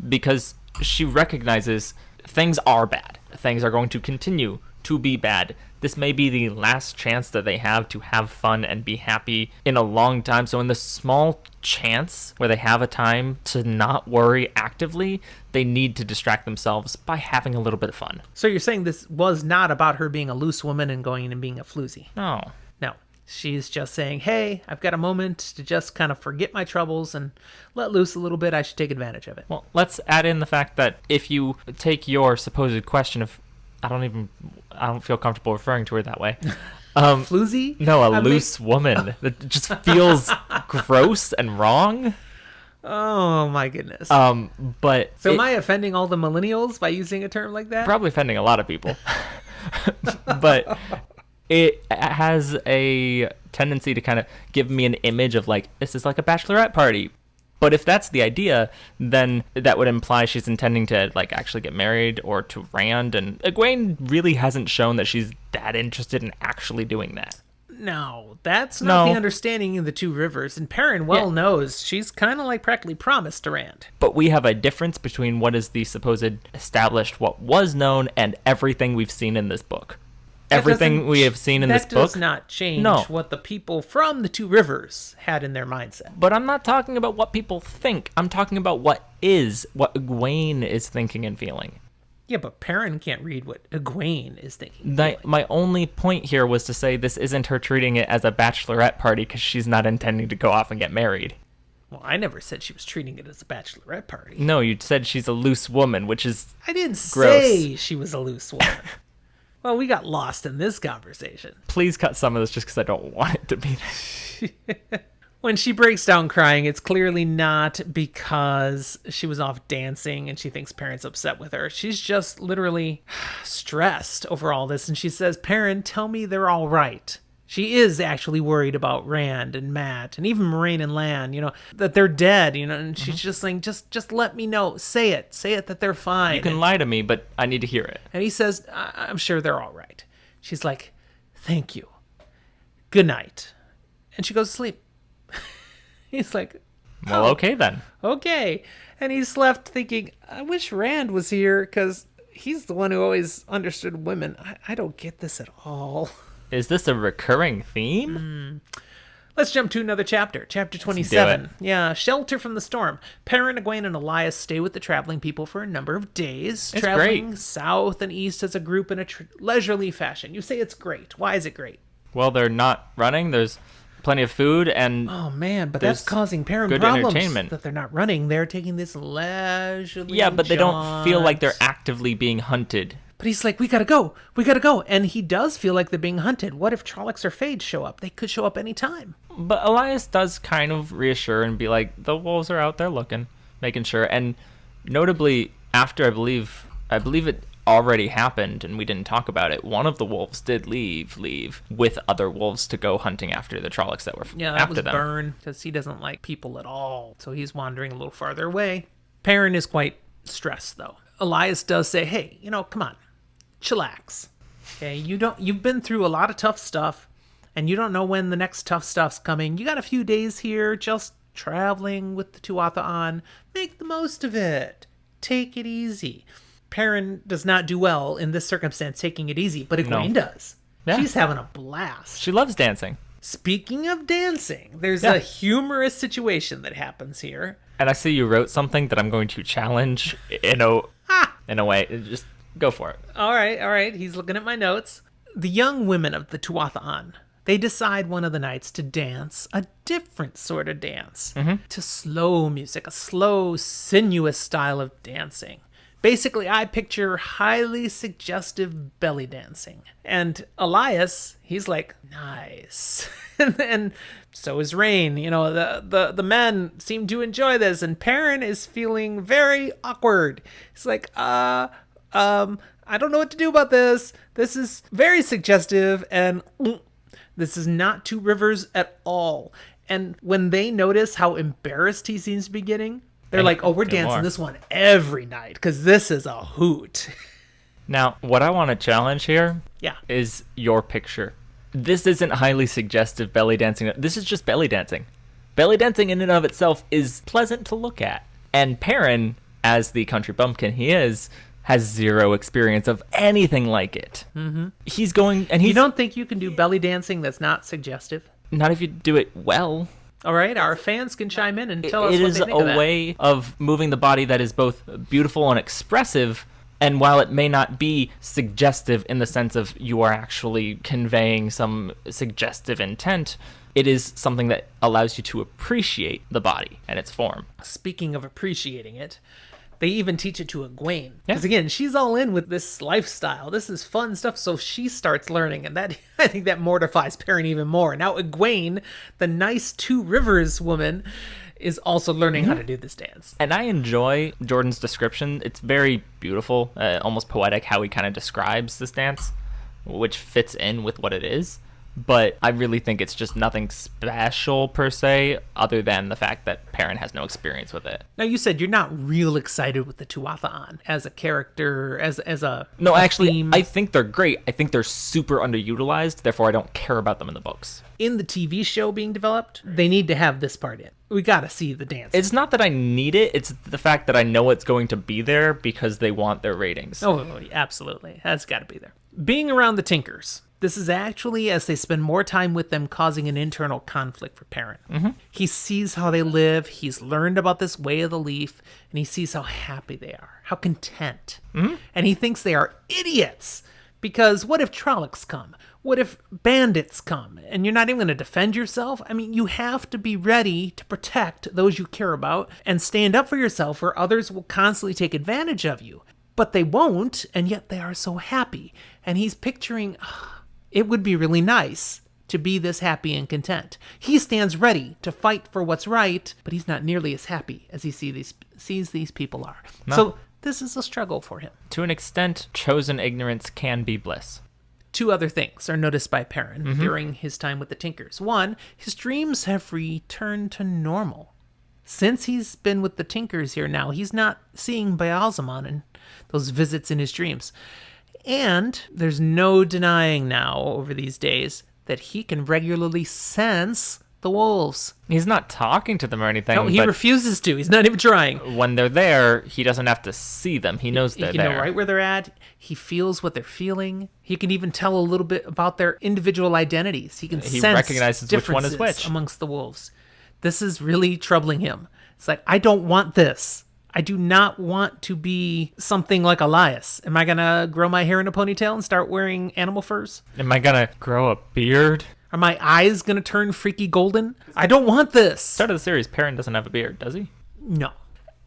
because she recognizes things are bad. Things are going to continue to be bad. This may be the last chance that they have to have fun and be happy in a long time. So in the small chance where they have a time to not worry actively, they need to distract themselves by having a little bit of fun. So you're saying this was not about her being a loose woman and going and being a floozy? No. No. She's just saying, hey, I've got a moment to just kind of forget my troubles and let loose a little bit. I should take advantage of it. Well, let's add in the fact that if you take your supposed question of, I don't feel comfortable referring to her that way. Floozy? No, loose woman. That just feels gross and wrong. Oh my goodness. But so am I offending all the millennials by using a term like that? Probably offending a lot of people. But it has a tendency to kind of give me an image of like, this is like a bachelorette party. But if that's the idea, then that would imply she's intending to like actually get married or to Rand. And Egwene really hasn't shown that she's that interested in actually doing that. No, that's not the understanding of the two rivers. And Perrin knows she's kind of like practically promised to Rand. But we have a difference between what is the supposed established, what was known, and everything we've seen in this book. Everything we have seen in this book. That does not change what the people from the two rivers had in their mindset. But I'm not talking about what people think. I'm talking about what Egwene is thinking and feeling. Yeah, but Perrin can't read what Egwene is thinking. My only point here was to say this isn't her treating it as a bachelorette party because she's not intending to go off and get married. Well, I never said she was treating it as a bachelorette party. No, you said she's a loose woman, which is I didn't gross. say she was a loose woman. Well, we got lost in this conversation. Please cut some of this just because I don't want it to be there. When she breaks down crying, it's clearly not because she was off dancing and she thinks Perrin's upset with her. She's just literally stressed over all this. And she says, Perrin, tell me they're all right. She is actually worried about Rand and Matt and even Moraine and Lan, that they're dead, and she's just saying, just let me know. Say it that they're fine. You can lie to me, but I need to hear it. And he says, I'm sure they're all right. She's like, thank you. Good night. And she goes to sleep. He's like, well, okay then. Okay. And he's left thinking, I wish Rand was here because he's the one who always understood women. I don't get this at all. Is this a recurring theme? Let's jump to another chapter. Chapter 27. Yeah, Shelter from the Storm. Perrin, Egwene, and Elias stay with the traveling people for a number of days, It's traveling great. south and east as a group in a leisurely fashion. You say it's great. Why is it great? Well, they're not running. There's plenty of food and Oh man, but there's that's causing Perrin good problems. entertainment. That they're not running. They're taking this leisurely. yeah, but they don't feel like they're jaunt. actively being hunted. But he's like, we gotta go. We gotta go. And he does feel like they're being hunted. What if Trollocs or Fades show up? They could show up any time. But Elias does kind of reassure and be like, the wolves are out there looking, making sure. And notably, after I believe it already happened and we didn't talk about it, one of the wolves did leave with other wolves to go hunting after the Trollocs that were Yeah, that after was them. Burn, because he doesn't like people at all. So he's wandering a little farther away. Perrin is quite stressed, though. Elias does say, hey, come on, chillax. Okay, you've been through a lot of tough stuff, and you don't know when the next tough stuff's coming. You got a few days here just traveling with the Tuatha on. Make the most of it. Take it easy. Perrin does not do well in this circumstance taking it easy, but Egwene does. Yeah. She's having a blast. She loves dancing. Speaking of dancing, there's a humorous situation that happens here. And I see you wrote something that I'm going to challenge in a way. Just go for it. All right. He's looking at my notes. The young women of the Tuatha, they decide one of the nights to dance a different sort of dance. To slow music, a slow, sinuous style of dancing. Basically, I picture highly suggestive belly dancing. And Elias, he's like, nice. and so is Rain. The men seem to enjoy this. And Perrin is feeling very awkward. He's like, I don't know what to do about this. This is very suggestive. And this is not Two Rivers at all. And when they notice how embarrassed he seems to be getting, they're like, oh, we're dancing this one every night because this is a hoot. Now, what I want to challenge here Yeah. is your picture. This isn't highly suggestive belly dancing. This is just belly dancing. Belly dancing in and of itself is pleasant to look at. And Perrin, as the country bumpkin he is, has zero experience of anything like it. Mm-hmm. He's going, and You don't think you can do belly dancing that's not suggestive? not if you do it well. All right, our fans can chime in and tell us It what is they think of a that. way of moving the body that is both beautiful and expressive. And while it may not be suggestive in the sense of you are actually conveying some suggestive intent, it is something that allows you to appreciate the body and its form. Speaking of appreciating it, they even teach it to Egwene. Yeah. Because again, she's all in with this lifestyle. This is fun stuff. So she starts learning. And that I think that mortifies Perrin even more. Now Egwene, the nice Two Rivers woman, is also learning how to do this dance. And I enjoy Jordan's description. It's very beautiful, almost poetic how he kind of describes this dance, which fits in with what it is. But I really think it's just nothing special per se, other than the fact that Perrin has no experience with it. Now you said you're not real excited with the Tuatha as a character, as a No, a actually, theme. I think they're great. I think they're super underutilized. Therefore, I don't care about them in the books. In the TV show being developed, they need to have this part in. We gotta see the dance. It's not that I need it. It's the fact that I know it's going to be there because they want their ratings. Oh, absolutely. That's got to be there. Being around the Tinkers. This is actually as they spend more time with them causing an internal conflict for Perrin. Mm-hmm. He sees how they live. He's learned about this way of the leaf, and he sees how happy they are, how content. Mm-hmm. And he thinks they are idiots. Because what if Trollocs come? What if bandits come? And you're not even going to defend yourself? I mean, you have to be ready to protect those you care about and stand up for yourself, or others will constantly take advantage of you. But they won't, and yet they are so happy. And he's picturing, it would be really nice to be this happy and content. He stands ready to fight for what's right, but he's not nearly as happy as he sees these people are. No. So this is a struggle for him. To an extent, chosen ignorance can be bliss. Two other things are noticed by Perrin during his time with the Tinkers. One, his dreams have returned to normal. Since he's been with the Tinkers here now, he's not seeing Baalzamon and those visits in his dreams. And there's no denying now over these days that he can regularly sense the wolves. He's not talking to them or anything. No, he but refuses to. He's not even trying. when they're there, he doesn't have to see them. He knows they're He can there. know right where they're at. He feels what they're feeling. He can even tell a little bit about their individual identities. He can sense recognizes which one is differences which. amongst the wolves. This is really troubling him. It's like, I don't want this. I do not want to be something like Elias. Am I going to grow my hair in a ponytail and start wearing animal furs? Am I gonna grow a beard? Are my eyes going to turn freaky golden? I don't want this. Start of the series, Perrin doesn't have a beard, does he? No.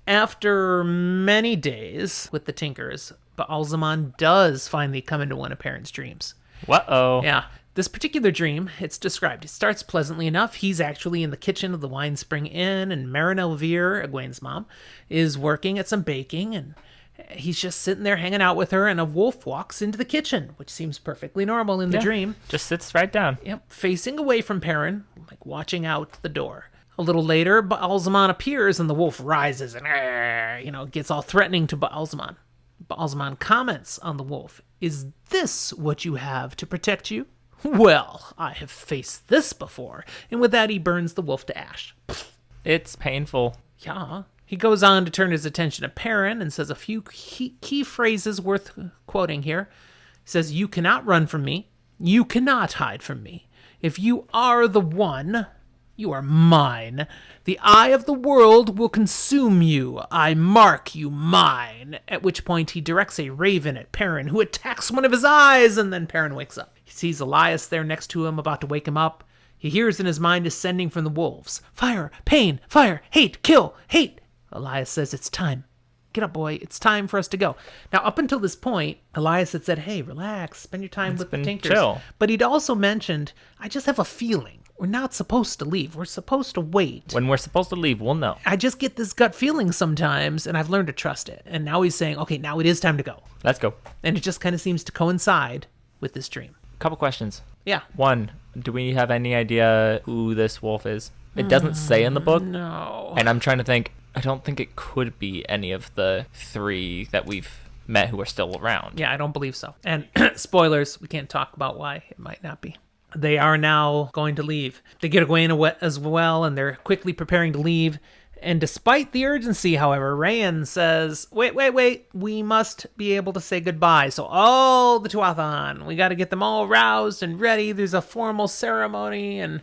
After many days with the Tinkers, Baalzamon does finally come into one of Perrin's dreams. Uh-oh. Yeah. This particular dream, it's described. It starts pleasantly enough. He's actually in the kitchen of the Wine Spring Inn, and Marin Elvire, Egwene's mom, is working at some baking, and he's just sitting there hanging out with her, and a wolf walks into the kitchen, which seems perfectly normal in the dream. Just sits right down. Yep, facing away from Perrin, like watching out the door. A little later, Baalzamon appears, and the wolf rises and, gets all threatening to Baalzamon. Baalzamon comments on the wolf. Is this what you have to protect you? Well, I have faced this before. And with that, he burns the wolf to ash. It's painful. Yeah. He goes on to turn his attention to Perrin and says a few key phrases worth quoting here. He says, you cannot run from me. You cannot hide from me. If you are the one, you are mine. The eye of the world will consume you. I mark you mine. At which point he directs a raven at Perrin, who attacks one of his eyes, and then Perrin wakes up. He sees Elias there next to him, about to wake him up. He hears in his mind ascending from the wolves. Fire, pain, fire, hate, kill, hate. Elias says, it's time. Get up, boy. It's time for us to go. Now, up until this point, Elias had said, hey, relax, spend your time with the Tinkers. Chill. But he'd also mentioned, I just have a feeling. We're not supposed to leave. We're supposed to wait. When we're supposed to leave, we'll know. I just get this gut feeling sometimes, and I've learned to trust it. And now he's saying, okay, now it is time to go. Let's go. And it just kind of seems to coincide with this dream. Couple questions. Yeah. One, do we have any idea who this wolf is? It doesn't say in the book. No. And I'm trying to think, I don't think it could be any of the three that we've met who are still around. Yeah, I don't believe so. And spoilers, we can't talk about why it might not be. They are now going to leave. They get Egwene as well, and they're quickly preparing to leave. And despite the urgency, however, Rayan says, wait, we must be able to say goodbye. So all the Tuathan, we got to get them all roused and ready. There's a formal ceremony, and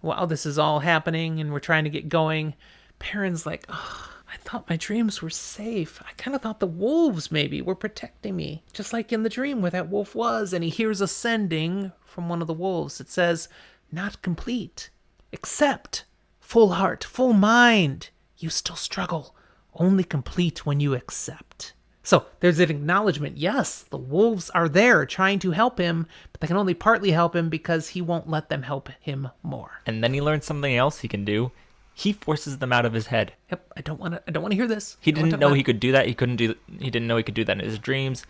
while this is all happening and we're trying to get going, Perrin's like, I thought my dreams were safe. I kind of thought the wolves maybe were protecting me, just like in the dream where that wolf was. And he hears a sending from one of the wolves. It says, not complete, except full heart, full mind. You still struggle, only complete when you accept. So there's an acknowledgement. Yes, the wolves are there trying to help him, but they can only partly help him because he won't let them help him more. And then he learns something else he can do. He forces them out of his head. Yep, I don't want to hear this. He didn't know he could do that. He didn't know he could do that in his dreams.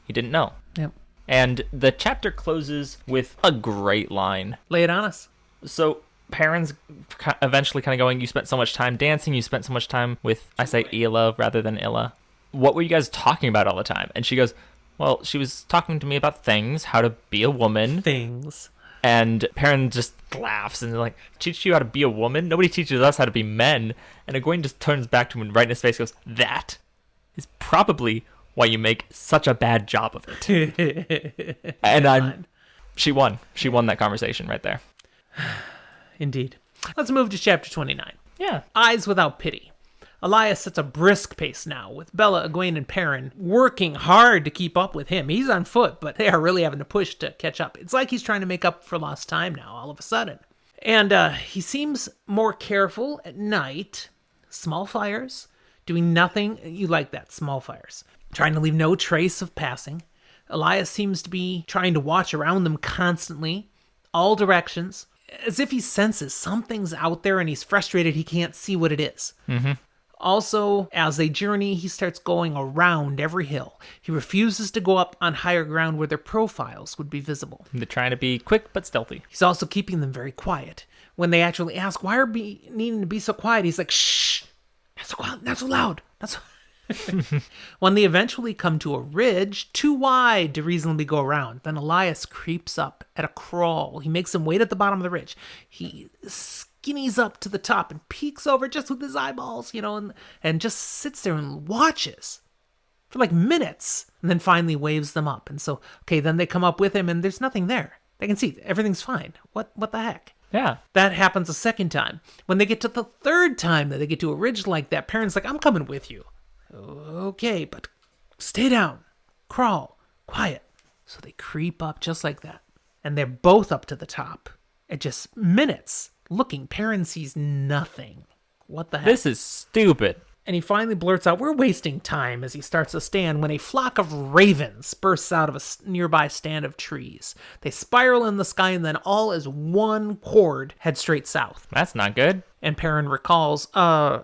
He didn't know. Yep. And the chapter closes with a great line. Lay it on us. So Perrin's eventually kind of going, you spent so much time dancing, you spent so much time with, I say Ela rather than Illa. What were you guys talking about all the time? And she goes, well, she was talking to me about things, how to be a woman. Things. And Perrin just laughs and like, teach you how to be a woman? Nobody teaches us how to be men. And Egwene just turns back to him and right in his face goes, that is probably why you make such a bad job of it. And she won. She won that conversation right there. Indeed. Let's move to chapter 29. Yeah. Eyes Without Pity. Elias sets a brisk pace now, with Bella, Egwene, and Perrin working hard to keep up with him. He's on foot, but they are really having to push to catch up. It's like he's trying to make up for lost time now, all of a sudden. And he seems more careful at night. Small fires, doing nothing. You like that, small fires. Trying to leave no trace of passing. Elias seems to be trying to watch around them constantly, all directions, as if he senses something's out there and he's frustrated he can't see what it is. Mm-hmm. Also, as they journey, he starts going around every hill. He refuses to go up on higher ground where their profiles would be visible. They're trying to be quick but stealthy. He's also keeping them very quiet. When they actually ask, why are we needing to be so quiet? He's like, shh, not so loud. When they eventually come to a ridge too wide to reasonably go around, then Elias creeps up at a crawl. He makes them wait at the bottom of the ridge. He skinnies up to the top and peeks over just with his eyeballs, and just sits there and watches for like minutes, and then finally waves them up. And so, okay, then they come up with him, and there's nothing there. They can see everything's fine. What the heck? Yeah. That happens a second time. When they get to the third time that they get to a ridge like that, Perrin's like, I'm coming with you. Okay, but stay down. Crawl. Quiet. So they creep up just like that. And they're both up to the top. At just minutes. Looking, Perrin sees nothing. What the heck? This is stupid. And he finally blurts out, we're wasting time, as he starts to stand when a flock of ravens bursts out of a nearby stand of trees. They spiral in the sky and then all as one horde head straight south. That's not good. And Perrin recalls,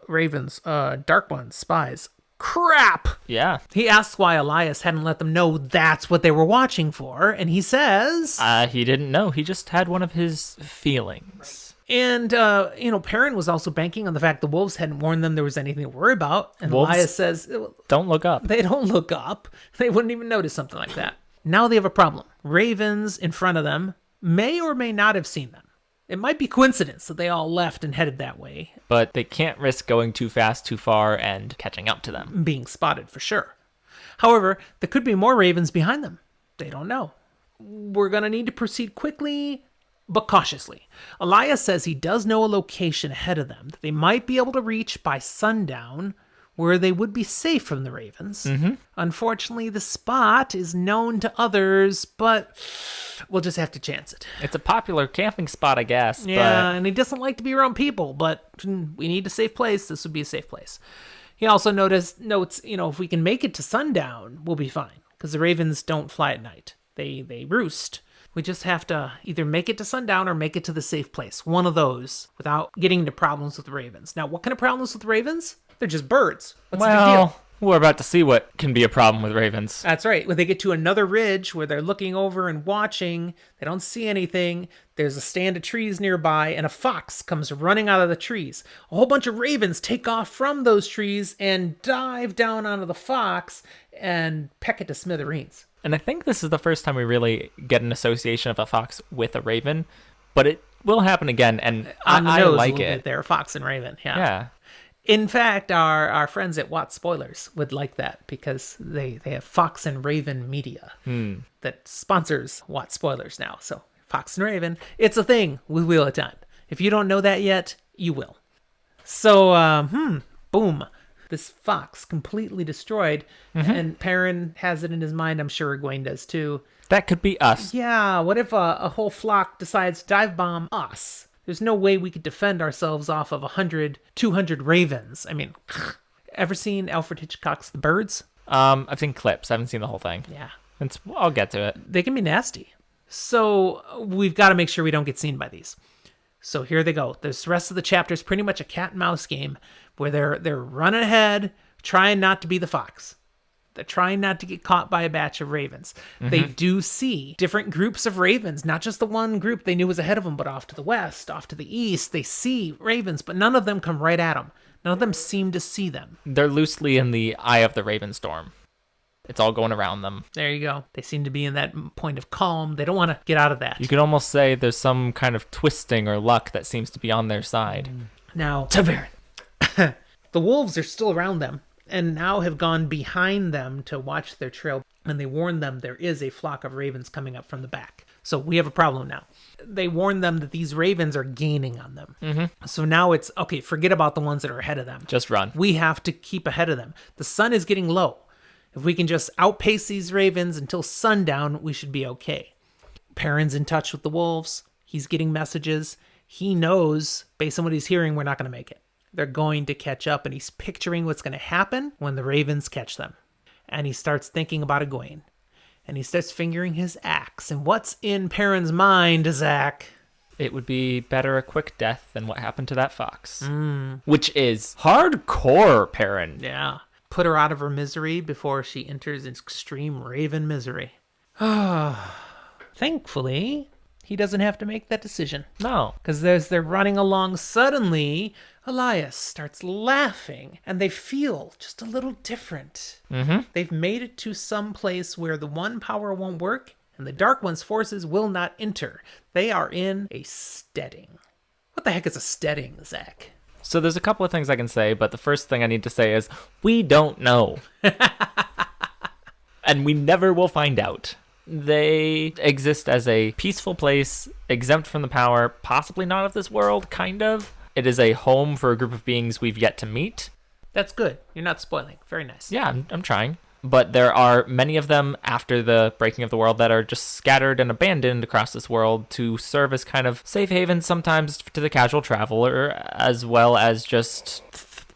ravens, dark ones, spies. Crap! Yeah. He asks why Elias hadn't let them know that's what they were watching for, and he says... He didn't know. He just had one of his feelings. And, Perrin was also banking on the fact the wolves hadn't warned them there was anything to worry about. And Wolves Elias says... Don't look up. They don't look up. They wouldn't even notice something like that. Now they have a problem. Ravens in front of them may or may not have seen them. It might be coincidence that they all left and headed that way. But they can't risk going too fast, too far, and catching up to them. Being spotted for sure. However, there could be more ravens behind them. They don't know. We're going to need to proceed quickly, but cautiously. Elias says he does know a location ahead of them that they might be able to reach by sundown, where they would be safe from the ravens. Mm-hmm. Unfortunately, the spot is known to others, but we'll just have to chance it. It's a popular camping spot, I guess. Yeah, and he doesn't like to be around people, but we need a safe place. This would be a safe place. He also notes, if we can make it to sundown, we'll be fine, because the ravens don't fly at night. They roost. We just have to either make it to sundown or make it to the safe place. One of those, without getting into problems with the ravens. Now, what kind of problems with ravens? They're just birds. What's the big deal? We're about to see what can be a problem with ravens. That's right. When they get to another ridge where they're looking over and watching, they don't see anything. There's a stand of trees nearby, and a fox comes running out of the trees. A whole bunch of ravens take off from those trees and dive down onto the fox and peck it to smithereens. And I think this is the first time we really get an association of a fox with a raven, but it will happen again, and I like it. They're a fox and raven, Yeah. In fact, our friends at Watt Spoilers would like that because they have Fox and Raven Media that sponsors Watt Spoilers now. So Fox and Raven, it's a thing with Wheel of Time. If you don't know that yet, you will. So, boom. This fox completely destroyed, and Perrin has it in his mind. I'm sure Egwene does too. That could be us. Yeah, what if a whole flock decides to dive bomb us? There's no way we could defend ourselves off of 100, 200 ravens. I mean, ever seen Alfred Hitchcock's The Birds? I've seen clips. I haven't seen the whole thing. Yeah. I'll get to it. They can be nasty. So we've got to make sure we don't get seen by these. So here they go. The rest of the chapter is pretty much a cat and mouse game where they're running ahead, trying not to be the fox. They're trying not to get caught by a batch of ravens. They do see different groups of ravens, not just the one group they knew was ahead of them, but off to the west, off to the east. They see ravens, but none of them come right at them. None of them seem to see them. They're loosely in the eye of the raven storm. It's all going around them. There you go. They seem to be in that point of calm. They don't want to get out of that. You could almost say there's some kind of twisting or luck that seems to be on their side. Now, the wolves are still around them, and now have gone behind them to watch their trail, and they warn them there is a flock of ravens coming up from the back. So we have a problem now. They warn them that these ravens are gaining on them. So now it's, okay, forget about the ones that are ahead of them. Just run. We have to keep ahead of them. The sun is getting low. If we can just outpace these ravens until sundown, we should be okay. Perrin's in touch with the wolves. He's getting messages. He knows, based on what he's hearing, we're not going to make it. They're going to catch up, and he's picturing what's going to happen when the ravens catch them. And he starts thinking about Egwene. And he starts fingering his axe. And what's in Perrin's mind, Zach? It would be better a quick death than what happened to that fox. Which is hardcore, Perrin. Yeah. Put her out of her misery before she enters extreme raven misery. Thankfully, He doesn't have to make that decision. No. Because as they're running along, suddenly Elias starts laughing, and they feel just a little different. They've made it to some place where the one power won't work, and the Dark One's forces will not enter. They are in a steading. What the heck is a steading, Zach? So there's a couple of things I can say, but the first thing I need to say is we don't know. And we never will find out. They exist as a peaceful place, exempt from the power, possibly not of this world, kind of. It is a home for a group of beings we've yet to meet. That's good. You're not spoiling. Very nice. Yeah, I'm trying. But there are many of them after the breaking of the world that are just scattered and abandoned across this world to serve as kind of safe havens sometimes to the casual traveler, as well as just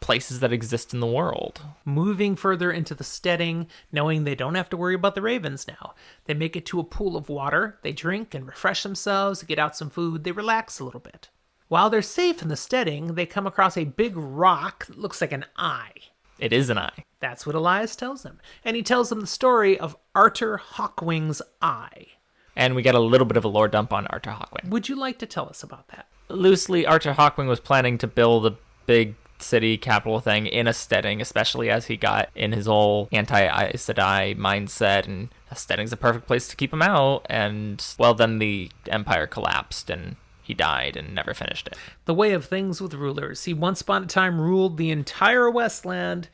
places that exist in the world. Moving further into the steading, knowing they don't have to worry about the ravens now. They make it to a pool of water, they drink and refresh themselves, get out some food, they relax a little bit. While they're safe in the steading, they come across a big rock that looks like an eye. It is an eye. That's what Elias tells them. And he tells them the story of Arthur Hawkwing's eye. And we get a little bit of a lore dump on Arthur Hawkwing. Would you like to tell us about that? Loosely, Arthur Hawkwing was planning to build a big city capital thing in a steading, especially as he got in his whole anti-Aes Sedai mindset, and a steading's a perfect place to keep him out. And, well, then the empire collapsed and he died and never finished it. The way of things with rulers. He once upon a time ruled the entire Westland,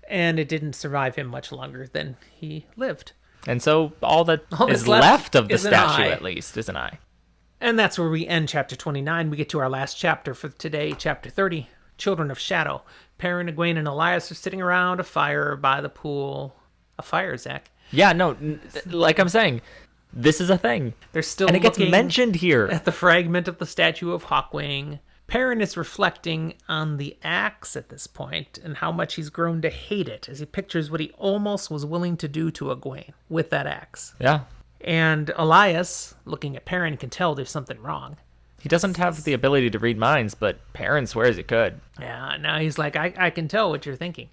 and it didn't survive him much longer than he lived. And so all that is left of the statue, at least, is an eye. And that's where we end chapter 29. We get to our last chapter for today, chapter 30, Children of Shadow. Perrin, Egwene, and Elias are sitting around a fire by the pool. A fire, Zach. Yeah, no, like I'm saying, this is a thing. They're still and it gets mentioned here. At the fragment of the statue of Hawkwing. Perrin is reflecting on the axe at this point and how much he's grown to hate it as he pictures what he almost was willing to do to Egwene with that axe. Yeah. And Elias, looking at Perrin, can tell there's something wrong. He doesn't have the ability to read minds, but Perrin swears he could. Yeah, now he's like, I can tell what you're thinking.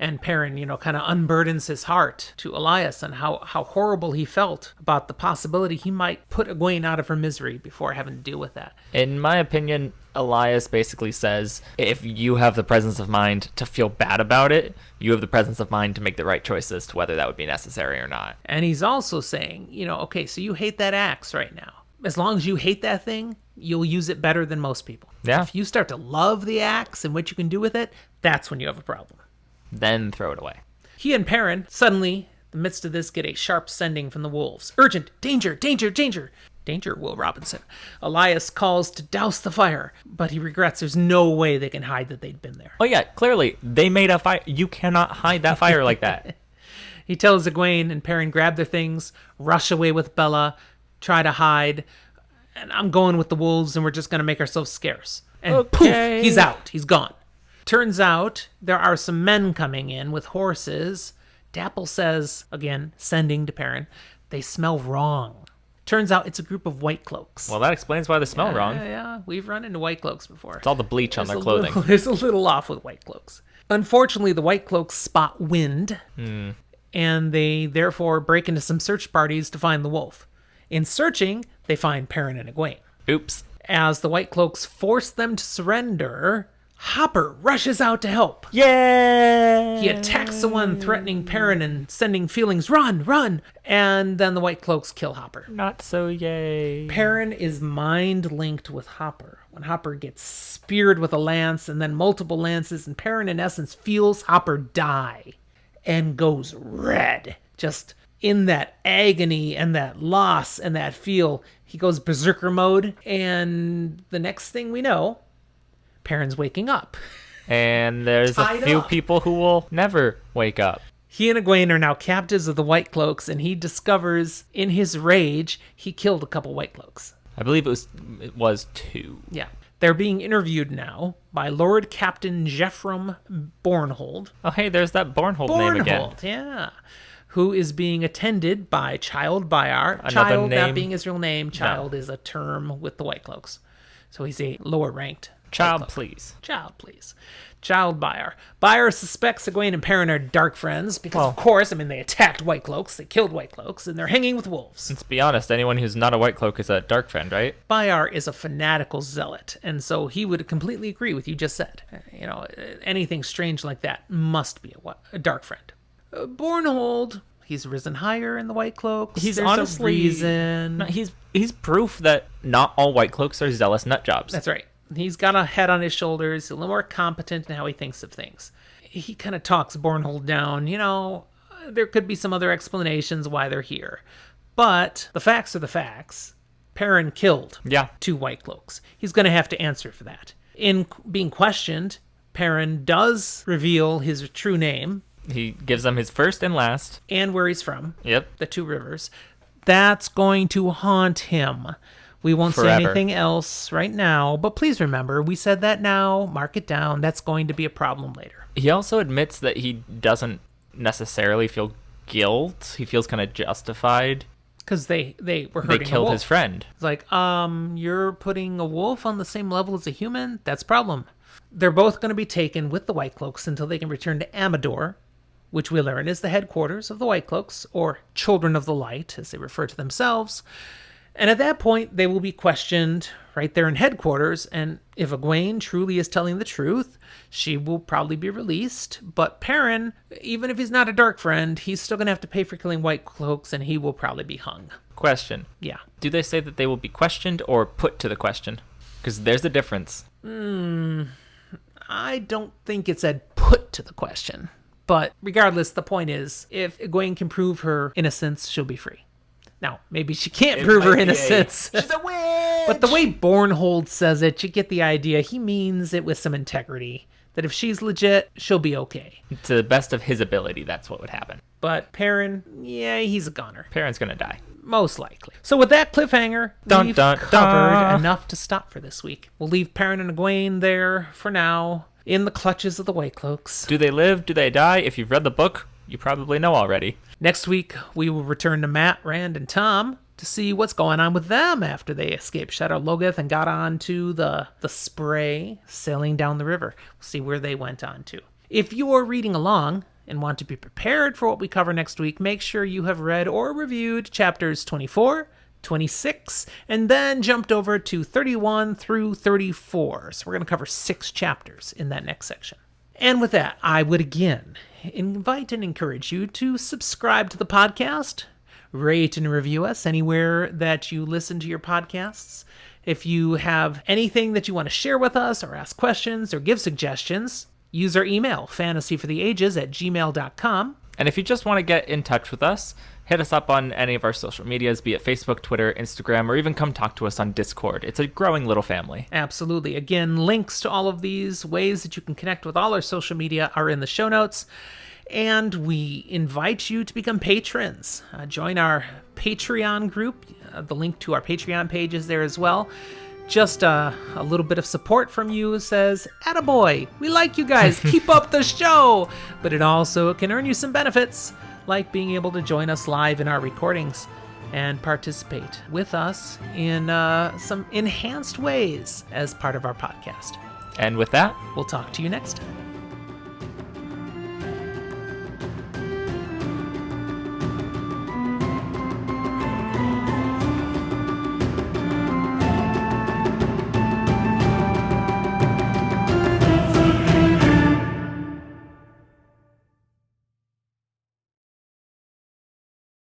And Perrin, kind of unburdens his heart to Elias and how horrible he felt about the possibility he might put Egwene out of her misery before having to deal with that. In my opinion, Elias basically says, if you have the presence of mind to feel bad about it, you have the presence of mind to make the right choices to whether that would be necessary or not. And he's also saying, okay, so you hate that axe right now. As long as you hate that thing, you'll use it better than most people. Yeah. If you start to love the axe and what you can do with it, that's when you have a problem. Then throw it away. He and Perrin, suddenly, in the midst of this, get a sharp sending from the wolves. Urgent! Danger! Danger! Danger! Danger, Will Robinson. Elias calls to douse the fire, but he regrets there's no way they can hide that they'd been there. Oh yeah, clearly, they made a fire. You cannot hide that fire like that. He tells Egwene and Perrin grab their things, rush away with Bella, try to hide, and I'm going with the wolves, and we're just going to make ourselves scarce. And poof, he's out. He's gone. Turns out there are some men coming in with horses. Dapple says, again, sending to Perrin, they smell wrong. Turns out it's a group of white cloaks. Well, that explains why they smell wrong. Yeah, we've run into white cloaks before. It's all the bleach on their clothing. There's a little off with white cloaks. Unfortunately, the white cloaks spot wind, and they therefore break into some search parties to find the wolf. In searching, they find Perrin and Egwene. Oops. As the white cloaks force them to surrender, Hopper rushes out to help. Yay! He attacks the one threatening Perrin and sending feelings, run, run! And then the white cloaks kill Hopper. Not so yay. Perrin is mind-linked with Hopper. When Hopper gets speared with a lance and then multiple lances, and Perrin, in essence, feels Hopper die and goes red. Just in that agony and that loss and that feel, he goes berserker mode. And the next thing we know, Perrin's waking up. And there's a few people who will never wake up. He and Egwene are now captives of the White Cloaks, and he discovers in his rage he killed a couple White Cloaks. I believe it was 2. Yeah. They're being interviewed now by Lord Captain Geoffram Bornhold. Oh, hey, there's that Bornhold name again. Bornhold, yeah. Who is being attended by Child Bayar. Another Child name. not being his real name. Child is a term with the White Cloaks. So he's a lower ranked Child, please. Child, please. Child Byar. Byar suspects Egwene and Perrin are dark friends because, of course, they attacked White Cloaks, they killed White Cloaks, and they're hanging with wolves. Let's be honest, anyone who's not a White Cloak is a dark friend, right? Byar is a fanatical zealot, and so he would completely agree with you just said. Anything strange like that must be a dark friend. Bornhold, he's risen higher in the White Cloaks. He's There's honestly... a reason. No, he's proof that not all White Cloaks are zealous nutjobs. That's right. He's got a head on his shoulders, a little more competent in how he thinks of things. He kind of talks Bornhold down. There could be some other explanations why they're here. But the facts are the facts. Perrin killed 2 White Cloaks. He's going to have to answer for that. In being questioned, Perrin does reveal his true name. He gives them his first and last. And where he's from. Yep. The 2 rivers. That's going to haunt him. We won't say anything else right now, but please remember, we said that now, mark it down, that's going to be a problem later. He also admits that he doesn't necessarily feel guilt. He feels kind of justified. Because they were hurting They killed his friend. It's like, you're putting a wolf on the same level as a human? That's a problem. They're both going to be taken with the White Cloaks until they can return to Amador, which we learn is the headquarters of the White Cloaks, or Children of the Light, as they refer to themselves. And at that point, they will be questioned right there in headquarters, and if Egwene truly is telling the truth, she will probably be released. But Perrin, even if he's not a dark friend, he's still going to have to pay for killing White Cloaks, and he will probably be hung. Question. Yeah. Do they say that they will be questioned or put to the question? Because there's a difference. I don't think it said put to the question. But regardless, the point is, if Egwene can prove her innocence, she'll be free. Now, maybe she can't prove her innocence. She's a witch! But the way Bornhold says it, you get the idea. He means it with some integrity. That if she's legit, she'll be okay. To the best of his ability, that's what would happen. But Perrin, he's a goner. Perrin's gonna die. Most likely. So with that cliffhanger, we've covered enough to stop for this week. We'll leave Perrin and Egwene there for now, in the clutches of the White Cloaks. Do they live? Do they die? If you've read the book, you probably know already. Next week, we will return to Matt, Rand, and Tom to see what's going on with them after they escaped Shadar Logoth and got on to the Spray, sailing down the river. We'll see where they went on to. If you're reading along and want to be prepared for what we cover next week, make sure you have read or reviewed chapters 24, 26, and then jumped over to 31 through 34. So we're going to cover 6 chapters in that next section. And with that, I would again invite and encourage you to subscribe to the podcast, rate and review us anywhere that you listen to your podcasts. If you have anything that you want to share with us or ask questions or give suggestions, use our email, fantasyfortheages@gmail.com. And if you just want to get in touch with us, hit us up on any of our social medias, be it Facebook, Twitter, Instagram, or even come talk to us on Discord. It's a growing little family. Absolutely. Again, links to all of these ways that you can connect with all our social media are in the show notes. And we invite you to become patrons. Join our Patreon group. The link to our Patreon page is there as well. Just a little bit of support from you says, attaboy, we like you guys, keep up the show. But it also can earn you some benefits, like being able to join us live in our recordings and participate with us in some enhanced ways as part of our podcast. And with that, we'll talk to you next time.